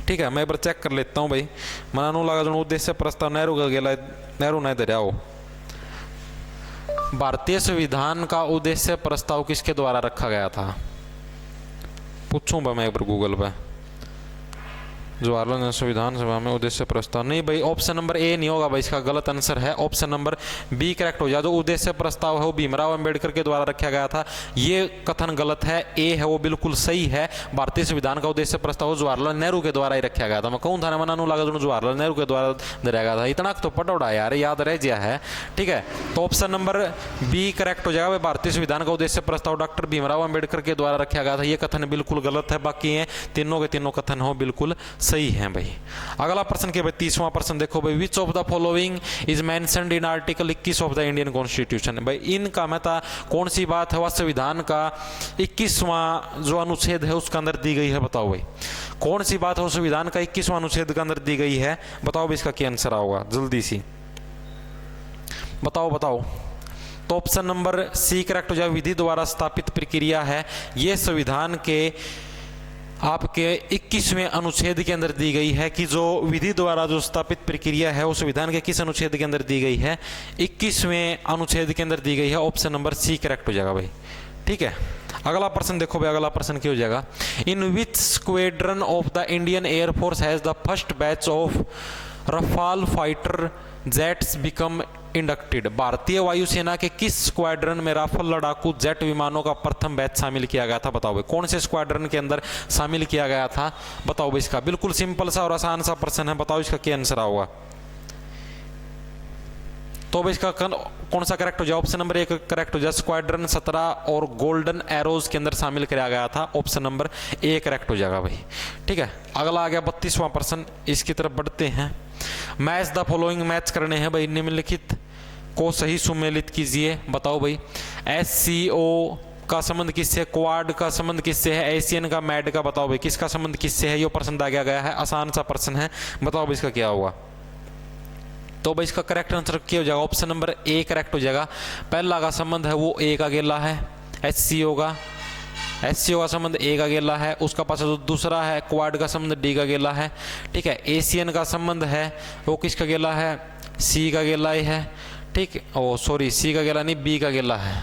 ठीक है। मैं एक बार चेक कर लेता हूँ भाई। मन्ना नो लगा जो उद्देश्य प्रस्ताव नेहरू का गेला, नेहरू नहीं दे रहा। भारतीय संविधान का उद्देश्य प्रस्ताव किसके द्वारा रखा गया था, पूछूं मैं एक बार गूगल पे। जवाहरलाल नेहरू संविधान सभा में उद्देश्य प्रस्ताव, नहीं भाई ऑप्शन नंबर ए नहीं होगा भाई, इसका गलत आंसर है ऑप्शन नंबर बी करेक्ट हो जाए। जो उद्देश्य प्रस्ताव है वो भीमराव अंबेडकर के द्वारा रखा गया था, ये कथन गलत है। ए है वो बिल्कुल सही है। भारतीय संविधान का उद्देश्य प्रस्ताव जवाहरलाल नेहरू के द्वारा ही रखा गया था। मैं कहूँ था ना, मना लगा जवाहरलाल नेहरू के द्वारा दरिया गया था, इतना तो पटौड़ा यार याद रह गया है, ठीक है। तो ऑप्शन नंबर बी करेक्ट हो जाएगा। भारतीय संविधान का उद्देश्य प्रस्ताव डॉक्टर भीमराव अंबेडकर के द्वारा रखा गया था, ये कथन बिल्कुल गलत है। बाकी ये तीनों के तीनों कथन हो बिल्कुल सही हैं भाई। अगला प्रश्न के भाई 30वां प्रश्न देखो भाई, which of the following is mentioned in article 21 of the Indian constitution. भाई इनका महता कौन सी बात है वह संविधान का 21वां जो अनुच्छेद है उसके अंदर दी गई है, बताओ भाई कौन सी बात है संविधान का 21वां अनुच्छेद के अंदर दी गई है, बताओ भाई इसका क्या आंसर होगा, जल्दी सी बताओ बताओ। तो ऑप्शन नंबर सी करेक्ट हो जाए, विधि द्वारा स्थापित प्रक्रिया है, ये संविधान के आपके 21वें अनुच्छेद के अंदर दी गई है कि जो विधि द्वारा जो स्थापित प्रक्रिया है वो संविधान के किस अनुच्छेद के अंदर दी गई है, 21वें अनुच्छेद के अंदर दी गई है। ऑप्शन नंबर सी करेक्ट हो जाएगा भाई, ठीक है। अगला प्रश्न देखो भाई, अगला प्रश्न क्या हो जाएगा, in which squadron of the Indian air force has the first batch of Rafale fighter jets become inducted. भारतीय वायुसेना के किस स्क्वाड्रन में राफेल लड़ाकू जेट विमानों का प्रथम बैच शामिल किया गया था, बताओ भाई कौन से स्क्वाड्रन के अंदर शामिल किया गया था, बताओ भाई। इसका बिल्कुल सिंपल सा और आसान सा प्रश्न है, बताओ इसका क्या आंसर होगा। तो भाई इसका कौन सा करेक्ट हो जाए, ऑप्शन नंबर 1 करेक्ट हो जाए, स्क्वाड्रन 17 और गोल्डन एरोज के अंदर शामिल किया गया था, ऑप्शन नंबर ए करेक्ट हो जाएगा भाई, ठीक है। अगला आ गया 32वां प्रश्न, इसकी तरफ बढ़ते हैं। मैच द फॉलोइंग, मैच करने हैं भाई, निम्नलिखित को सही सुमेलित कीजिए, बताओ भाई। SCO का संबंध किससे, क्वाड का संबंध किससे है, एशियन का मैड का, बताओ भाई किसका संबंध किससे है, ये प्रश्न दिया गया है, आसान सा प्रश्न है, बताओ भाई इसका क्या होगा। तो भाई इसका करेक्ट आंसर क्या हो जाएगा, ऑप्शन नंबर ए करेक्ट हो जाएगा। पहला का संबंध है वो ए का गेला है, SCO का संबंध ए का गेला है, उसका पास जो दूसरा है क्वाड का संबंध डी का गेला है, ठीक है। एशियन का संबंध है वो किसका गेला है, सी का गेला ही है, ठीक, ओ सॉरी सी का गेला नहीं बी का गेला है,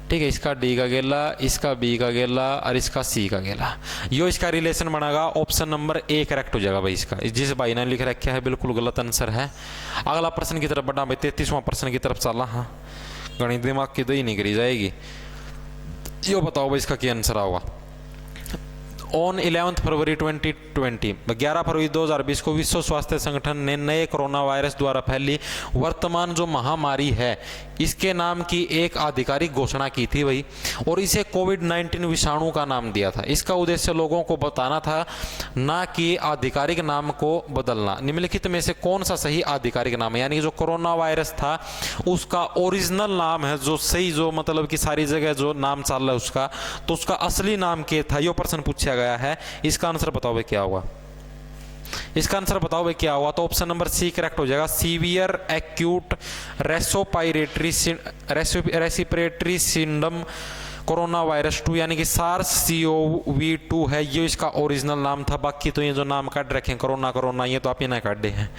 ठीक है। इसका डी का गेला, इसका बी का गेला और इसका सी का गेला, यो इसका रिलेशन बनेगा, ऑप्शन नंबर ए करेक्ट हो जाएगा भाई। इसका जिस भाई ने लिख रखा है बिल्कुल गलत आंसर है। अगला प्रश्न की तरफ बढ़ा भाई, 33वां प्रश्न की तरफ चला। हाँ गणित दिमाग की दही नहीं करी जाएगी, यो बताओ भाई इसका क्या आंसर होगा। ऑन 11 फरवरी 2020, 11 फरवरी 2020 को विश्व स्वास्थ्य संगठन ने नए कोरोना वायरस द्वारा फैली वर्तमान जो महामारी है इसके नाम की एक आधिकारिक घोषणा की थी भाई, और इसे कोविड-19 विषाणु का नाम दिया था। इसका उद्देश्य लोगों को बताना था, ना कि आधिकारिक नाम को बदलना। निम्नलिखित में से कौन सा सही आधिकारिक नाम है, यानी कि जो कोरोना वायरस था उसका ओरिजिनल नाम है, जो सही जो मतलब कि सारी जगह जो नाम चल रहा है उसका, तो उसका असली नाम क्या था, ये प्रश्न पूछा गया है। इसका आंसर बताओ भाई क्या होगा, इसका आंसर बताओ भाई क्या होगा। तो ऑप्शन नंबर सी करेक्ट हो जाएगा, severe acute respiratory syndrome corona virus 2, यानी कि SARS-CoV-2 है, ये इसका ओरिजिनल नाम था। बाकी तो ये जो नाम काट रखे हैं कोरोना ये तो आप ही ना काटे हैं,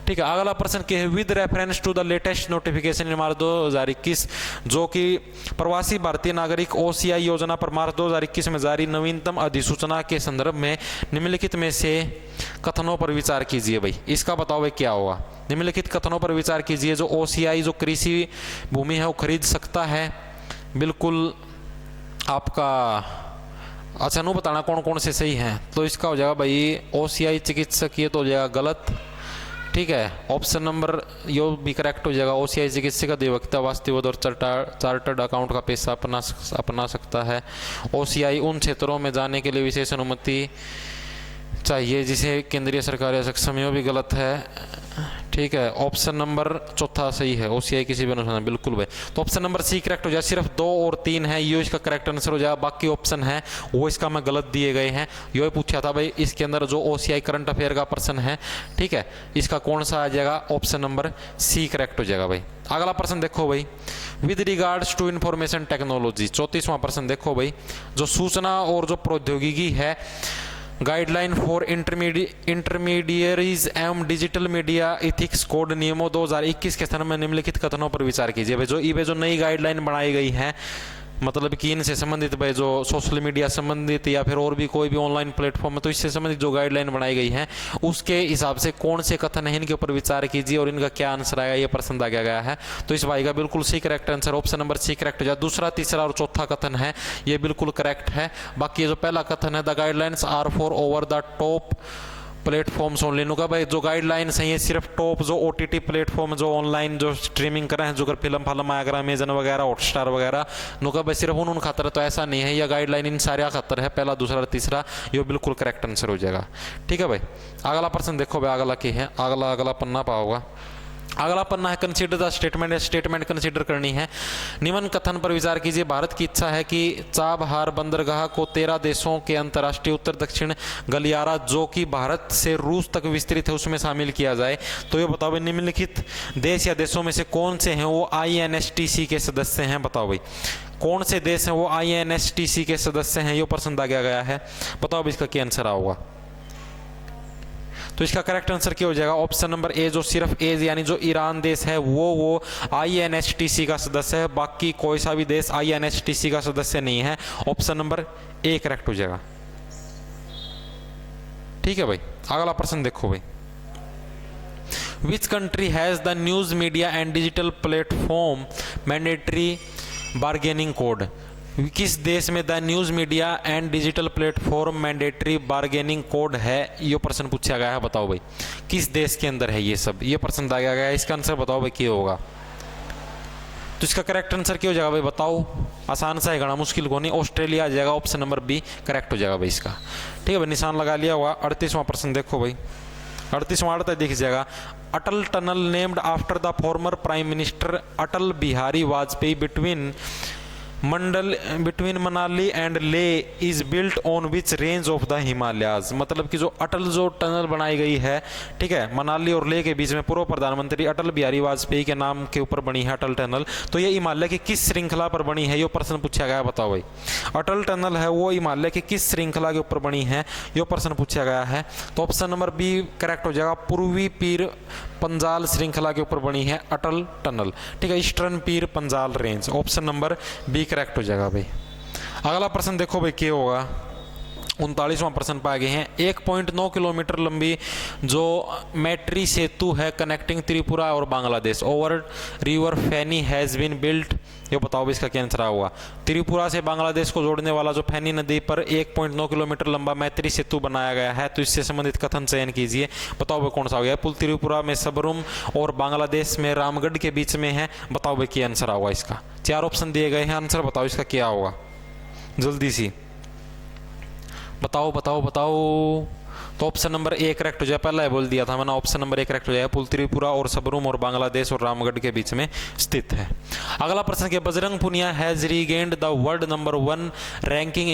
ठीक है। अगला प्रश्न क्या है, with reference to the latest notification in March 2021, जो कि प्रवासी भारतीय नागरिक OCI योजना पर मार्च 2021 में जारी नवीनतम अधिसूचना के संदर्भ में निम्नलिखित में से कथनों पर विचार कीजिए भाई। इसका बताओ भाई क्या होगा, निम्नलिखित कथनों पर विचार कीजिए। जो OCI जो कृषि भूमि है वो खरीद सकता है, बिल्कुल आपका अच्छा नु बताना कौन कौन से सही हैं। तो इसका हो जाएगा भाई OCI चिकित्सक, ये तो हो जाएगा गलत, ठीक है। ऑप्शन नंबर यो भी करेक्ट हो जाएगा, OCI चिकित्सक अधिवक्ता वास्तविक और चार्टर्ड अकाउंट का पेशा अपना सकता है। OCI उन क्षेत्रों में जाने के लिए विशेष अनुमति चाहिए जिसे केंद्रीय सरकार या सक्षम, यो भी गलत है, ठीक है। ऑप्शन नंबर चौथा सही है, OCI किसी भी अनुसार, बिल्कुल भाई। तो ऑप्शन नंबर सी करेक्ट हो जाए, सिर्फ 2 और 3 है, ये इसका करेक्ट आंसर हो जाएगा। बाकी ऑप्शन है वो इसका मैं गलत दिए गए हैं। ये पूछा था भाई इसके अंदर जो OCI करंट अफेयर का प्रश्न है, ठीक है, इसका कौन सा आ जाएगा, ऑप्शन नंबर सी करेक्ट हो जाएगा भाई। अगला प्रश्न देखो भाई, with regards to information technology, 34वां प्रश्न देखो भाई, जो सूचना और जो प्रौद्योगिकी है, गाइडलाइन फॉर इंटरमीडियरीज एवं डिजिटल मीडिया इथिक्स कोड नियमों 2021 के संदर्भ में निम्नलिखित कथनों पर विचार कीजिए भाई। जो नई गाइडलाइन बनाई गई है, मतलब कि इनसे संबंधित भाई जो सोशल मीडिया संबंधित या फिर और भी कोई भी ऑनलाइन प्लेटफॉर्म है, तो इससे संबंधित जो गाइडलाइन बनाई गई है उसके हिसाब से कौन से कथन है, इनके ऊपर विचार कीजिए और इनका क्या आंसर आएगा, ये प्रश्न दिया गया है। तो इस भाई का बिल्कुल C correct answer option number C correct हो जाए। दूसरा, तीसरा और चौथा कथन है ये बिल्कुल करेक्ट है। बाकी ये जो पहला कथन है, the guidelines are for over the top platforms only नुका भाई जो गाइडलाइंस हैं ये सिर्फ टॉप जो OTT प्लेटफॉर्म जो ऑनलाइन जो स्ट्रीमिंग कर रहे हैं जो अगर फिल्म फलम आया अमेजन वगैरह हॉटस्टार वगैरह नुका भाई सिर्फ उन खातर तो ऐसा नहीं है, यह गाइडलाइन इन सारे खातर है, पहला दूसरा तीसरा, ये बिल्कुल करेक्ट आंसर हो जाएगा। ठीक है भाई, अगला प्रश्न देखो भाई, अगला की है, अगला पन्ना पाओगा। अगला पन्ना है consider the statement, statement consider करनी है। निम्न कथन पर विचार कीजिए, भारत की इच्छा है कि चाबहार बंदरगाह को 13 देशों के अंतर्राष्ट्रीय उत्तर दक्षिण गलियारा जो कि भारत से रूस तक विस्तृत है उसमें शामिल किया जाए। तो ये बताओ भाई निम्नलिखित देश या देशों में से कौन से हैं वो INSTC के सदस्य हैं, बताओ भाई कौन से देश हैं वो INSTC के सदस्य हैं, ये प्रश्न दागा गया है, बताओ इसका क्या आंसर होगा। तो इसका करेक्ट आंसर क्या हो जाएगा, ऑप्शन नंबर ए जो सिर्फ ए यानी जो ईरान देश है वो INSTC का सदस्य है, बाकी कोई सा भी देश INSTC का सदस्य नहीं है, ऑप्शन नंबर ए करेक्ट हो जाएगा। ठीक है भाई, अगला प्रश्न देखो भाई, which country has the news media and digital platform mandatory bargaining code, किस देश में the news media and digital platform mandatory bargaining code है, ये प्रश्न पूछा गया है, बताओ भाई किस देश के अंदर है ये सब, ये प्रश्न दिया गया है, इसका आंसर बताओ भाई क्या होगा। तो इसका करेक्ट आंसर क्या हो जाएगा भाई बताओ, आसान सा है गणा, मुश्किल को नहीं, ऑस्ट्रेलिया आ जाएगा, ऑप्शन नंबर बी करेक्ट हो जाएगा भाई इसका। ठीक है भाई, निशान लगा लिया होगा। 38वां प्रश्न देखो भाई, 38वां अड़ता दिख जाएगा, Atal tunnel named after the former prime minister Atal Bihari Vajpayee between Manali and Leh is built on which range of the Himalayas, मतलब कि जो अटल जो टनल बनाई गई है, ठीक है, मनाली और ले के बीच में पूर्व प्रधानमंत्री अटल बिहारी वाजपेयी के नाम के ऊपर बनी है अटल टनल, तो ये हिमालय की किस श्रृंखला पर बनी है, ये प्रश्न पूछा गया है, बताओ भाई अटल टनल है वो हिमालय की किस श्रृंखला के ऊपर बनी है, ये प्रश्न पूछा गया है। तो ऑप्शन नंबर बी करेक्ट हो जाएगा, पूर्वी पीर पंजाल श्रृंखला के ऊपर बनी है अटल टनल। ठीक है, eastern Pir Panjal range, option number B correct हो जाएगा भाई। अगला प्रश्न देखो भाई क्या होगा, 39वां प्रश्न पाए गए हैं, 1.9 किलोमीटर लंबी जो मैत्री सेतु है कनेक्टिंग त्रिपुरा और Bangladesh over river Feni has been built, ये बताओ इसका क्या आंसर होगा। त्रिपुरा से बांग्लादेश को जोड़ने वाला जो फैनी नदी पर 1.9 किलोमीटर लंबा मैत्री सेतु बनाया गया है, तो इससे संबंधित कथन चयन कीजिए, बताओ भाई कौन सा हो गया। पुल त्रिपुरा में सबरूम और बांग्लादेश में रामगढ़ के बीच में है, बताओ भाई क्या आंसर होगा इसका। 4 ऑप्शन दिए गए हैं, आंसर बताओ इसका क्या होगा, जल्दी सी बताओ बताओ बताओ। तो ऑप्शन नंबर ए करेक्ट हो जाए, पहला बोल दिया था मैंने, ऑप्शन नंबर ए करेक्ट हो जाएगा, पुल त्रिपुरा और सबरूम और बांग्लादेश और रामगढ़ के बीच में स्थित है। अगला प्रश्न के Bajrang Punia has regained the world number 1 ranking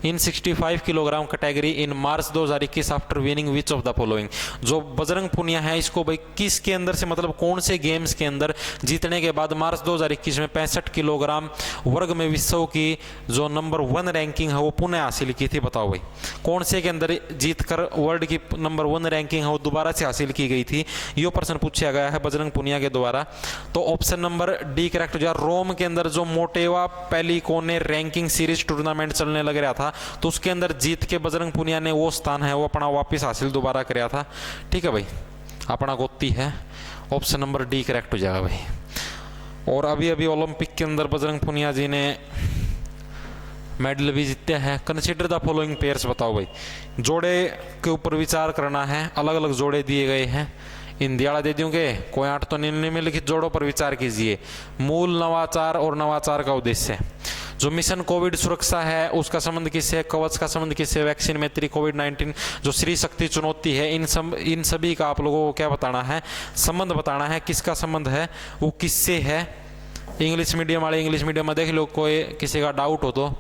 in 65 kilogram category in March 2021 after winning which of the following, जो बजरंग पुनिया है इसको भाई किसके अंदर से, मतलब कौन से गेम्स के अंदर जीतने के बाद मार्च 2021 में 65 किलोग्राम वर्ग में विश्व की जो नंबर 1 रैंकिंग है वो पुनः हासिल की थी, बताओ भाई कौन से के अंदर जीतकर वर्ल्ड की नंबर 1 रैंकिंग है वो दोबारा से हासिल की गई थी, ये प्रश्न पूछा गया है बजरंग पुनिया के द्वारा। तो ऑप्शन नंबर डी करेक्ट हो जाए, रोम के अंदर जो मोटेवा पेलिकोने रैंकिंग सीरीज टूर्नामेंट चलने लग रहा था, तो उसके अंदर जीत के बजरंग पुनिया ने वो स्थान है वो अपना वापस हासिल दोबारा कराया था। ठीक है भाई, अपना गोती है, ऑप्शन नंबर डी करेक्ट हो जाएगा भाई। और अभी अभी ओलंपिक के अंदर बजरंग पुनिया जी ने मेडल भी जीते हैं। कंसिडर द फॉलोइंग पेयर्स, बताओ भाई जोड़े के ऊपर विचार करना है, अलग अलग जोड़े दिए गए हैं, इन दियाड़ा दे दूंगे, कोई 8 तो निम्नलिखित जोड़ों पर विचार कीजिए। मूल नवाचार और नवाचार का उद्देश्य, जो मिशन कोविड सुरक्षा है उसका संबंध किससे, कवच का संबंध किससे, वैक्सीन मैत्री, कोविड-19, जो श्री शक्ति चुनौती है, इन सभी का आप लोगों को क्या बताना है, संबंध बताना है, किसका संबंध है वो किससे है। इंग्लिश मीडियम वाले इंग्लिश मीडियम में देख लो, कोई किसी का डाउट हो तो,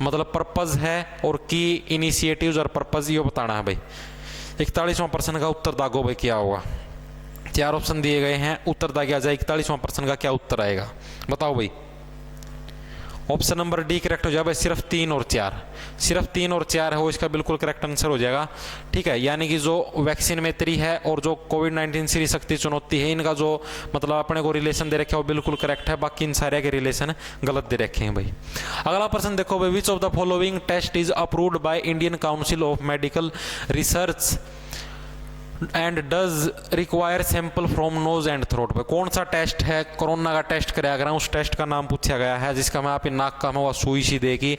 मतलब पर्पज है और की इनिशिएटिव्स और पर्पज ये बताना है भाई। 41वां प्रश्न का उत्तर दागो भाई क्या होगा, 4 ऑप्शन दिए गए हैं, उत्तर दागिया जाए 41वां प्रश्न का क्या उत्तर आएगा, बताओ भाई। ऑप्शन नंबर डी करेक्ट हो जाएगा, सिर्फ 3 और 4, सिर्फ 3 और 4 है वो इसका बिल्कुल करेक्ट आंसर हो जाएगा। ठीक है, यानी कि जो वैक्सीन मैत्री है और जो कोविड-19 श्री शक्ति चुनौती है, इनका जो मतलब अपने को रिलेशन दे रखे हैं वो बिल्कुल करेक्ट है, बाकी इन सारे के रिलेशन गलत दे रखे हैं भाई। अगला प्रश्न देखो भाई, which of the following test is approved by Indian council of medical research and does require sample from nose and throat पे। कौन सा टेस्ट है कोरोना का टेस्ट कराया गया, उस टेस्ट का नाम पूछा गया है, जिसका मैं आप नाक का में वो सुई सी देखी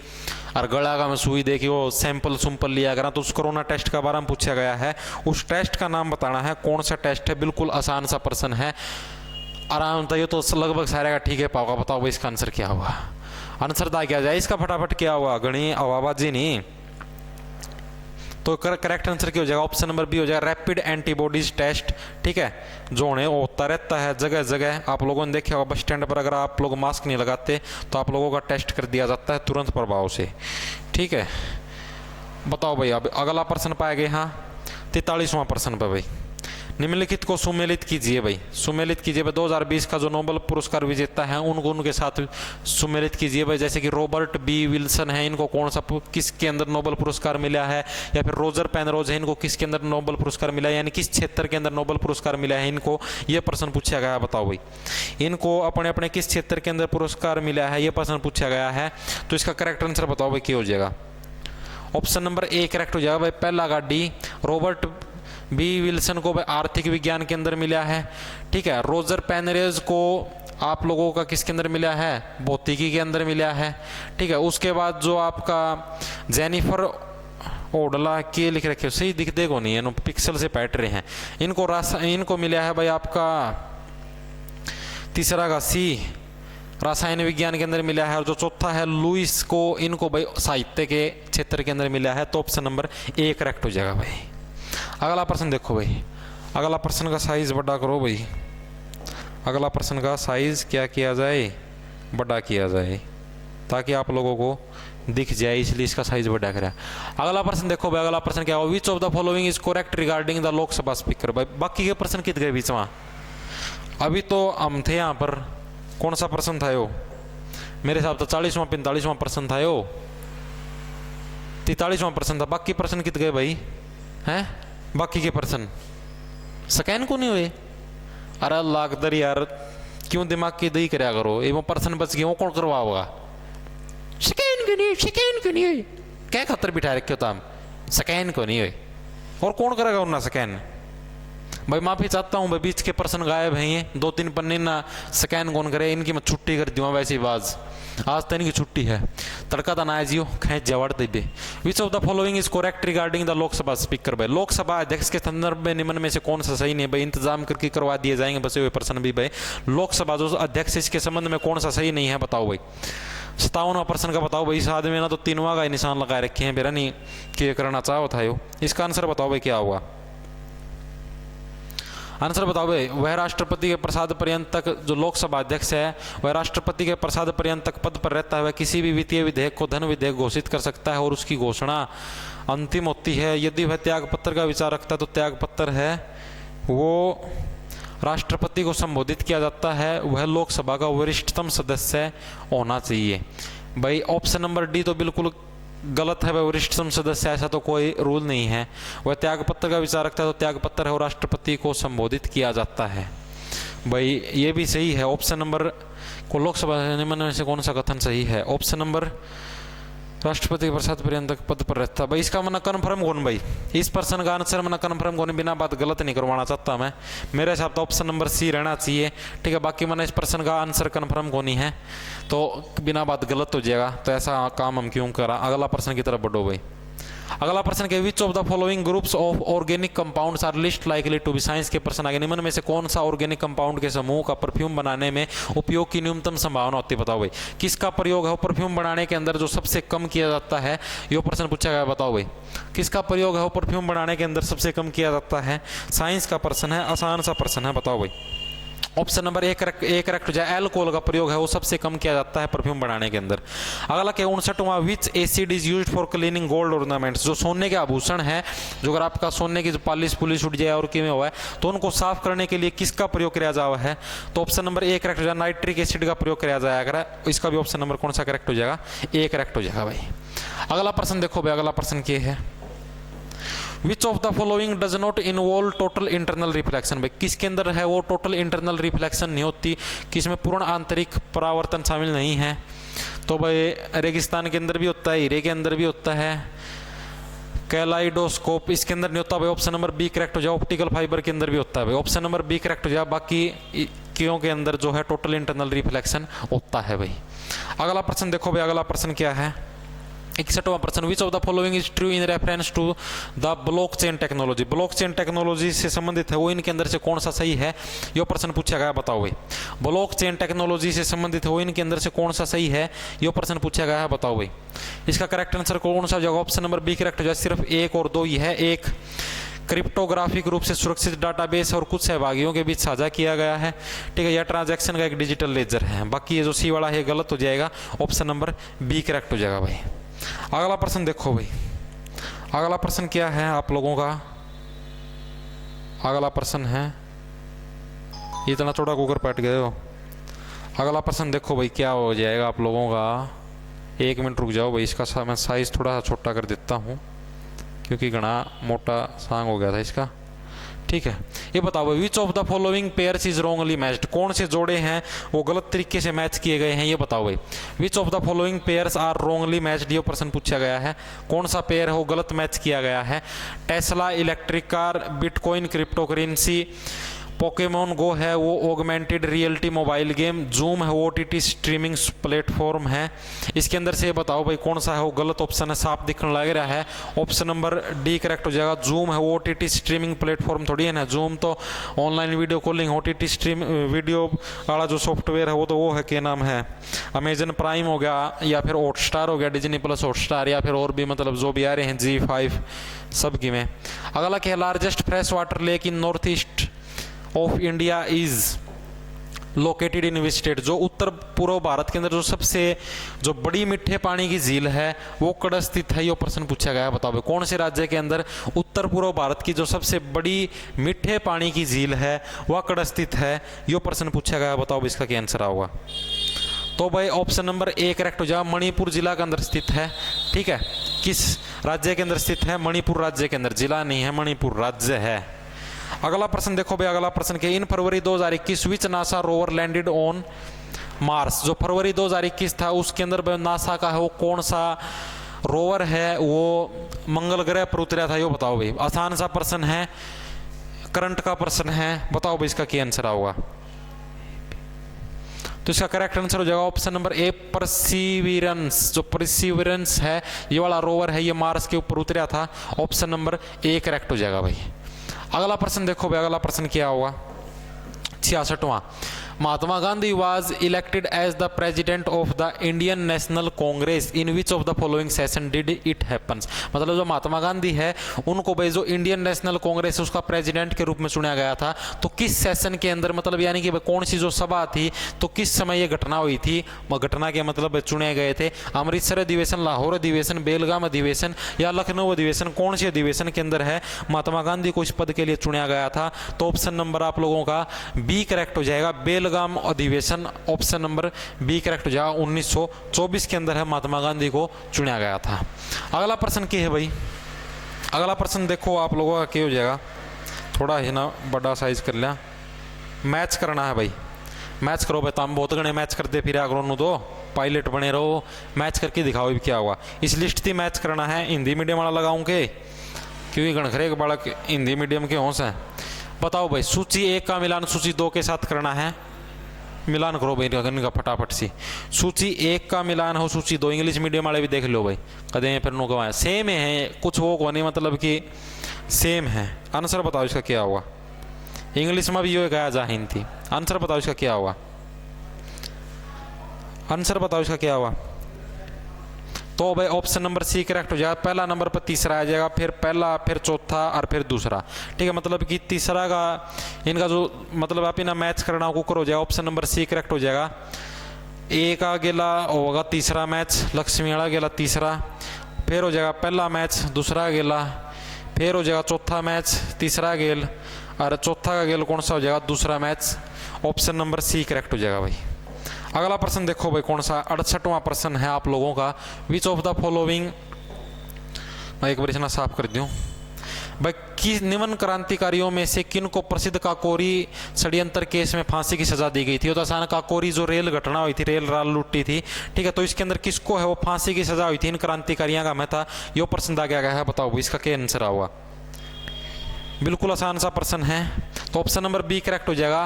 और गला का में सुई देखी, वो सैंपल सुम्पल लिया गया, तो उस कोरोना टेस्ट का बारे में पूछा गया है। उस टेस्ट का नाम बताना है, कौन सा टेस्ट है। बिल्कुल आसान सा प्रश्न है, आराम था ये तो लगभग सारे का ठीक है पाओगा। बताओ भाई इसका आंसर क्या होगा। आंसर था क्या जाए इसका, फटाफट क्या हुआ, गणी आवाबाजी नहीं तो करेक्ट आंसर क्या हो जाएगा, ऑप्शन नंबर बी हो जाएगा, रैपिड एंटीबॉडीज टेस्ट। ठीक है, जो है वो होता रहता है जगह जगह। आप लोगों ने देखा होगा बस स्टैंड पर अगर आप लोग मास्क नहीं लगाते तो आप लोगों का टेस्ट कर दिया जाता है तुरंत प्रभाव से। ठीक है, बताओ भाई अब अगला प्रश्न पाएंगे। हाँ 43वां प्रश्न पे भाई, निम्नलिखित को सुमेलित कीजिए भाई, सुमेलित कीजिए भाई। 2020 का जो नोबेल पुरस्कार विजेता है उनको उनके साथ सुमेलित कीजिए भाई। जैसे कि रॉबर्ट बी विल्सन है, इनको कौन सा किसके अंदर नोबेल पुरस्कार मिला है, या फिर रोजर पेनरोज है, इनको किसके अंदर नोबेल पुरस्कार मिला है, यानी किस क्षेत्र के अंदर नोबेल पुरस्कार मिला है इनको, ये प्रश्न पूछा गया है। बताओ भाई इनको अपने अपने किस क्षेत्र के अंदर पुरस्कार मिला है, ये प्रश्न पूछा गया है। तो इसका करेक्ट आंसर बताओ भाई क्या हो जाएगा। ऑप्शन नंबर ए करेक्ट हो जाएगा भाई, पहला का डी, रॉबर्ट बी विल्सन को आर्थिक विज्ञान के अंदर मिला है। ठीक है, रोजर पेनरेज को आप लोगों का किसके अंदर मिला है, भौतिकी के अंदर मिला है। ठीक है, उसके बाद जो आपका जेनिफर ओडला के लिख रखे सही दिखते को नहीं है, पिक्सल से पैट रहे हैं, इनको मिला है भाई आपका तीसरा का सी, रसायन विज्ञान के अंदर मिला है। और जो चौथा है लुइस को, इनको भाई साहित्य के क्षेत्र के अंदर मिला है। तो ऑप्शन नंबर ए करेक्ट हो जाएगा भाई। अगला प्रश्न देखो भाई, अगला प्रश्न का साइज बड़ा करो भाई, अगला प्रश्न का साइज क्या किया जाए, बड़ा किया जाए ताकि आप लोगों को दिख जाए, इसलिए इसका साइज बड़ा करा। अगला प्रश्न देखो भाई, अगला प्रश्न क्या हो, विच of the following is correct regarding the Lok Sabha speaker. भाई बाकी के प्रश्न कित गए बीच में, अभी तो हम थे यहाँ पर, कौन सा प्रश्न था यो, मेरे हिसाब से 40वां 45वां प्रश्न था यो, 43वां प्रश्न था। बाकी प्रश्न कित गए भाई हैं, बाकी के प्रश्न स्कैन को नहीं हुए। अरे लागदर यार क्यों दिमाग की दही कराया करो, ये वो प्रश्न बच गए वो कौन करवा होगा, स्कैन क्यों नहीं, स्कैन क्यों नहीं हुई, क्या खतर बिठा रखे हो तुम, स्कैन को नहीं हुई, और कौन करेगा उन्ना स्कैन। भाई माफी चाहता हूँ भाई, बीच के प्रश्न गायब हैं, ये 2-3 पन्ने ना स्कैन कौन करे, इनकी मैं छुट्टी कर दूँ वैसी बाज, आज तो इनकी छुट्टी है, तड़का तो ना जियो खेच जवाड़ दे। Which of the following is correct regarding the Lok Sabha speaker. भाई लोकसभा अध्यक्ष के संदर्भ में निम्न में से कौन सा सही नहीं भाई, इंतजाम करके करवा दिए जाएंगे बसे हुए प्रश्न भी भाई। लोकसभा जो अध्यक्ष इसके संबंध में कौन सा सही नहीं है बताओ भाई। 57वां प्रश्न का बताओ भाई, इस आदमी ने तो 3वां का निशान लगा रखे हैं, मेरा नहीं क्या करना चाहो था यो, इसका आंसर बताओ भाई क्या होगा। आंसर बताओ भाई, वह राष्ट्रपति के प्रसाद पर्यंत तक, जो लोकसभा अध्यक्ष है वह राष्ट्रपति के प्रसाद पर्यंत तक पद पर रहता है, वह किसी भी वित्तीय विधेयक को धन विधेयक घोषित कर सकता है और उसकी घोषणा अंतिम होती है। यदि वह त्यागपत्र का विचार रखता है तो त्यागपत्र है वो राष्ट्रपति को संबोधित किया जाता है, वह लोकसभा का वरिष्ठतम सदस्य होना चाहिए। भाई ऑप्शन नंबर डी तो बिल्कुल गलत है, वह वरिष्ठतम सदस्य ऐसा तो कोई रूल नहीं है। वह त्यागपत्र का विचार रखता है तो त्यागपत्र है और राष्ट्रपति को संबोधित किया जाता है। भाई ये भी सही है, ऑप्शन नंबर को लोकसभा निम्न में से कौन सा कथन सही है, ऑप्शन नंबर राष्ट्रपति के प्रसाद पर्यंत तक पद पर रहता। भाई इसका मना कन्फर्म कौन भाई, इस प्रश्न का आंसर मना कन्फर्म कौन, बिना बात गलत नहीं करवाना चाहता मैं, मेरे हिसाब से ऑप्शन नंबर सी रहना चाहिए। ठीक है, बाकी मैंने इस प्रश्न का आंसर कन्फर्म कौन ही है तो बिना बात गलत हो जाएगा, तो ऐसा काम हम क्यों करा। अगला प्रश्न की तरफ बढ़ो भाई। अगला प्रश्न के which of the following groups of organic compounds are list likely to be, science के प्रश्न आगे, निम्न में से कौन सा ऑर्गेनिक कंपाउंड के समूह का परफ्यूम बनाने में उपयोग की न्यूनतम संभावना होती है। बताओ भाई किसका प्रयोग है परफ्यूम बनाने के अंदर जो सबसे कम किया जाता है, ये प्रश्न पूछा गया। बताओ भाई किसका प्रयोग है परफ्यूम बनाने के अंदर सबसे कम किया जाता है, साइंस का प्रश्न है, आसान सा प्रश्न है। बताओ भाई ऑप्शन नंबर एक करेक्ट हो जाए, अल्कोहल का प्रयोग है वो सबसे कम किया जाता है परफ्यूम बनाने के अंदर। अगला क्या 59वां, which acid is used for cleaning gold ornaments, जो सोने के आभूषण है, जो अगर आपका सोने की पॉलिश पुलिस उठ जाए और किमें हुआ है तो उनको साफ करने के लिए किसका प्रयोग किया जावा है, तो ऑप्शन नंबर ए करेक्ट हो जाएगा, नाइट्रिक एसिड का प्रयोग किया जाएगा। इसका भी ऑप्शन नंबर कौन सा करेक्ट हो जाएगा, ए करेक्ट हो जाएगा भाई। अगला प्रश्न देखो भाई, अगला प्रश्न क्या है, which of the following does not involve total internal reflection. भाई किसके अंदर है वो टोटल इंटरनल रिफ्लेक्शन नहीं होती, किसमें पूर्ण आंतरिक परावर्तन शामिल नहीं है। तो भाई रेगिस्तान के अंदर भी होता है, हीरे के अंदर भी होता है, कैलाइडोस्कोप इसके अंदर नहीं होता भाई, ऑप्शन नंबर बी करेक्ट हो जाए। ऑप्टिकल फाइबर के अंदर भी होता है भाई, ऑप्शन नंबर बी करेक्ट हो जाए। बाकी क्यों के अंदर जो है टोटल इंटरनल रिफ्लेक्शन होता है भाई। अगला प्रश्न देखो भाई, अगला प्रश्न क्या है, 61वां प्रश्न, which of the following is true in reference to the blockchain technology. Blockchain technology से संबंधित है वो इनके अंदर से कौन सा सही है, ये प्रश्न पूछा गया, बताओ भाई। ब्लॉकचेन टेक्नोलॉजी से संबंधित है वो इनके अंदर से कौन सा सही है, ये प्रश्न पूछा गया है, बताओ भाई। इसका करेक्ट आंसर कौन सा होगा, ऑप्शन नंबर बी करेक्ट हो जाए। सिर्फ एक और दो ही है, एक क्रिप्टोग्राफिक रूप से सुरक्षित डाटाबेस और कुछ सहभागियों के बीच साझा किया गया है, ठीक है, यह ट्रांजैक्शन का एक डिजिटल लेजर है। बाकी ये जो सी वाला है गलत हो जाएगा, ऑप्शन नंबर बी करेक्ट हो जाएगा भाई। अगला प्रश्न देखो भाई, अगला प्रश्न क्या है आप लोगों का, अगला प्रश्न है, इतना छोटा कुकर पैट गए हो। अगला प्रश्न देखो भाई क्या हो जाएगा आप लोगों का, 1 मिनट रुक जाओ भाई, इसका मैं साइज थोड़ा सा छोटा कर देता हूँ क्योंकि घना मोटा सांग हो गया था इसका, ठीक है। ये बताओ which of the following pairs is wrongly matched, कौन से जोड़े हैं वो गलत तरीके से मैच किए गए हैं, ये बताओ भाई। Which of the following pairs are wrongly matched, ये प्रश्न पूछा गया है, कौन सा पेयर है वो गलत मैच किया गया है। Tesla electric car, bitcoin crypto currency, Pokemon Go है वो augmented reality mobile game, Zoom है वो ओटीटी स्ट्रीमिंग प्लेटफॉर्म है। इसके अंदर से बताओ भाई कौन सा है वो गलत ऑप्शन है, साफ दिखने लग रहा है, ऑप्शन नंबर डी करेक्ट हो जाएगा। जूम है वो ओटीटी स्ट्रीमिंग प्लेटफॉर्म थोड़ी है ना, जूम तो online video calling, OTT stream video वाला जो सॉफ्टवेयर है वो है, क्या नाम है, अमेजन प्राइम हो गया या फिर हॉटस्टार हो गया, डिज्नी प्लस हॉटस्टार, या फिर और भी मतलब जो भी आ रहे हैं G5 सब की में। अगला क्या है, largest fresh water lake in north east of India is located in which state, जो उत्तर पूर्व भारत के अंदर जो बड़ी मीठे पानी की झील है वो कड़ स्थित है, ये प्रश्न पूछा गया है, बताओ कौन से राज्य के अंदर उत्तर पूर्व भारत की जो सबसे बड़ी मीठे पानी की झील है वह कड़ स्थित है, ये प्रश्न पूछा गया है, बताओ इसका क्या आंसर होगा। तो भाई ऑप्शन नंबर ए करेक्ट हो जाए, मणिपुर जिला के अंदर स्थित है, ठीक है। किस राज्य के अंदर स्थित है, मणिपुर राज्य के अंदर, जिला नहीं है, मणिपुर राज्य है। अगला प्रश्न देखो भाई, अगला प्रश्न क्या, in February 2021 which NASA rover landed on Mars, जो फरवरी 2021 था उसके अंदर नासा का है वो कौन सा रोवर है वो मंगल ग्रह पर उतरा था, ये बताओ भाई। आसान सा प्रश्न है, करंट का प्रश्न है, बताओ भाई इसका क्या आंसर होगा। तो इसका करेक्ट आंसर हो जाएगा ऑप्शन नंबर ए परसिविरेंस, जो परसिविरेंस है ये वाला रोवर है ये मार्स के ऊपर उतरा था, ऑप्शन नंबर ए करेक्ट हो जाएगा भाई। अगला प्रश्न देखो भाई, अगला प्रश्न क्या होगा, 66वां, Mahatma Gandhi was elected as the president of the Indian National Congress in which of the following session did it happens, मतलब जो महात्मा गांधी है उनको भाई जो इंडियन नेशनल कांग्रेस उसका प्रेसिडेंट के रूप में चुना गया था, तो किस सेशन के अंदर, मतलब यानी कि कौन सी जो सभा थी, तो किस समय ये घटना हुई थी, घटना के मतलब चुने गए थे, अमृतसर अधिवेशन, लाहौर अधिवेशन, बेलगाम अधिवेशन या लखनऊ अधिवेशन, कौन सी अधिवेशन के अंदर है महात्मा गांधी को इस पद के लिए चुना गया था। तो ऑप्शन नंबर आप लोगों का बी करेक्ट हो जाएगा, बेलगाम अधिवेशन, ऑप्शन नंबर बी करेक्ट हो जाएगा, 1924 के अंदर है महात्मा गांधी को चुना गया था। अगला प्रश्न क्या है भाई, अगला प्रश्न देखो आप लोगों का क्या हो जाएगा, थोड़ा है ना बड़ा साइज कर लिया, मैच करना है भाई, मैच करो भाई, तुम बहुत गणे मैच करते फिर आगे तो पायलट बने रहो, मैच करके दिखाओ भी क्या हुआ। इस लिस्ट थी मैच करना है, हिंदी मीडियम वाला लगाऊं के, क्योंकि गणखरे के बालक हिंदी मीडियम के होश हैं। बताओ भाई, सूची 1 का मिलान सूची 2 के साथ करना है, मिलान करो भाई इनका फटाफट सी, सूची 1 का मिलान हो सूची 2, इंग्लिश मीडियम वाले भी देख लो भाई, कदे फिर नो कमाए सेम है, कुछ वो को नहीं मतलब कि सेम है। आंसर बताओ इसका क्या होगा, इंग्लिश में भी यो कहा जा हिंदी, आंसर बताओ इसका क्या होगा, आंसर बताओ इसका क्या होगा। तो भाई ऑप्शन नंबर सी करेक्ट हो जाएगा, पहला नंबर पर तीसरा आ जाएगा, फिर पहला, फिर चौथा और फिर दूसरा, ठीक है। मतलब कि तीसरा का इनका जो मतलब आप इन्हें मैच करना कुकर हो जाएगा, ऑप्शन नंबर सी करेक्ट हो जाएगा। ए का गेला होगा तीसरा मैच, लक्ष्मी वाला गेला तीसरा, फिर हो जाएगा पहला मैच, दूसरा गेला, फिर हो जाएगा चौथा मैच, तीसरा गेल, और चौथा का गेल कौन सा हो जाएगा, दूसरा match, option number C correct हो जाएगा भाई। अगला प्रश्न देखो भाई कौन सा, 68वां प्रश्न है आप लोगों का, विच ऑफ द फॉलोइंग, मैं एक बार इतना साफ कर दूं भाई, कि निम्न क्रांतिकारियों में से किन को प्रसिद्ध काकोरी षड्यंत्र केस में फांसी की सजा दी गई थी। तो आसान काकोरी जो रेल घटना हुई थी, रेल राल लूटी थी, ठीक है, तो इसके अंदर किसको है वो फांसी की सजा हुई थी, इन क्रांतिकारियों का मैं था, यो प्रश्न आ गया है। बताओ इसका क्या आंसर होगा। बिल्कुल आसान सा प्रश्न है। तो ऑप्शन नंबर बी करेक्ट हो जाएगा,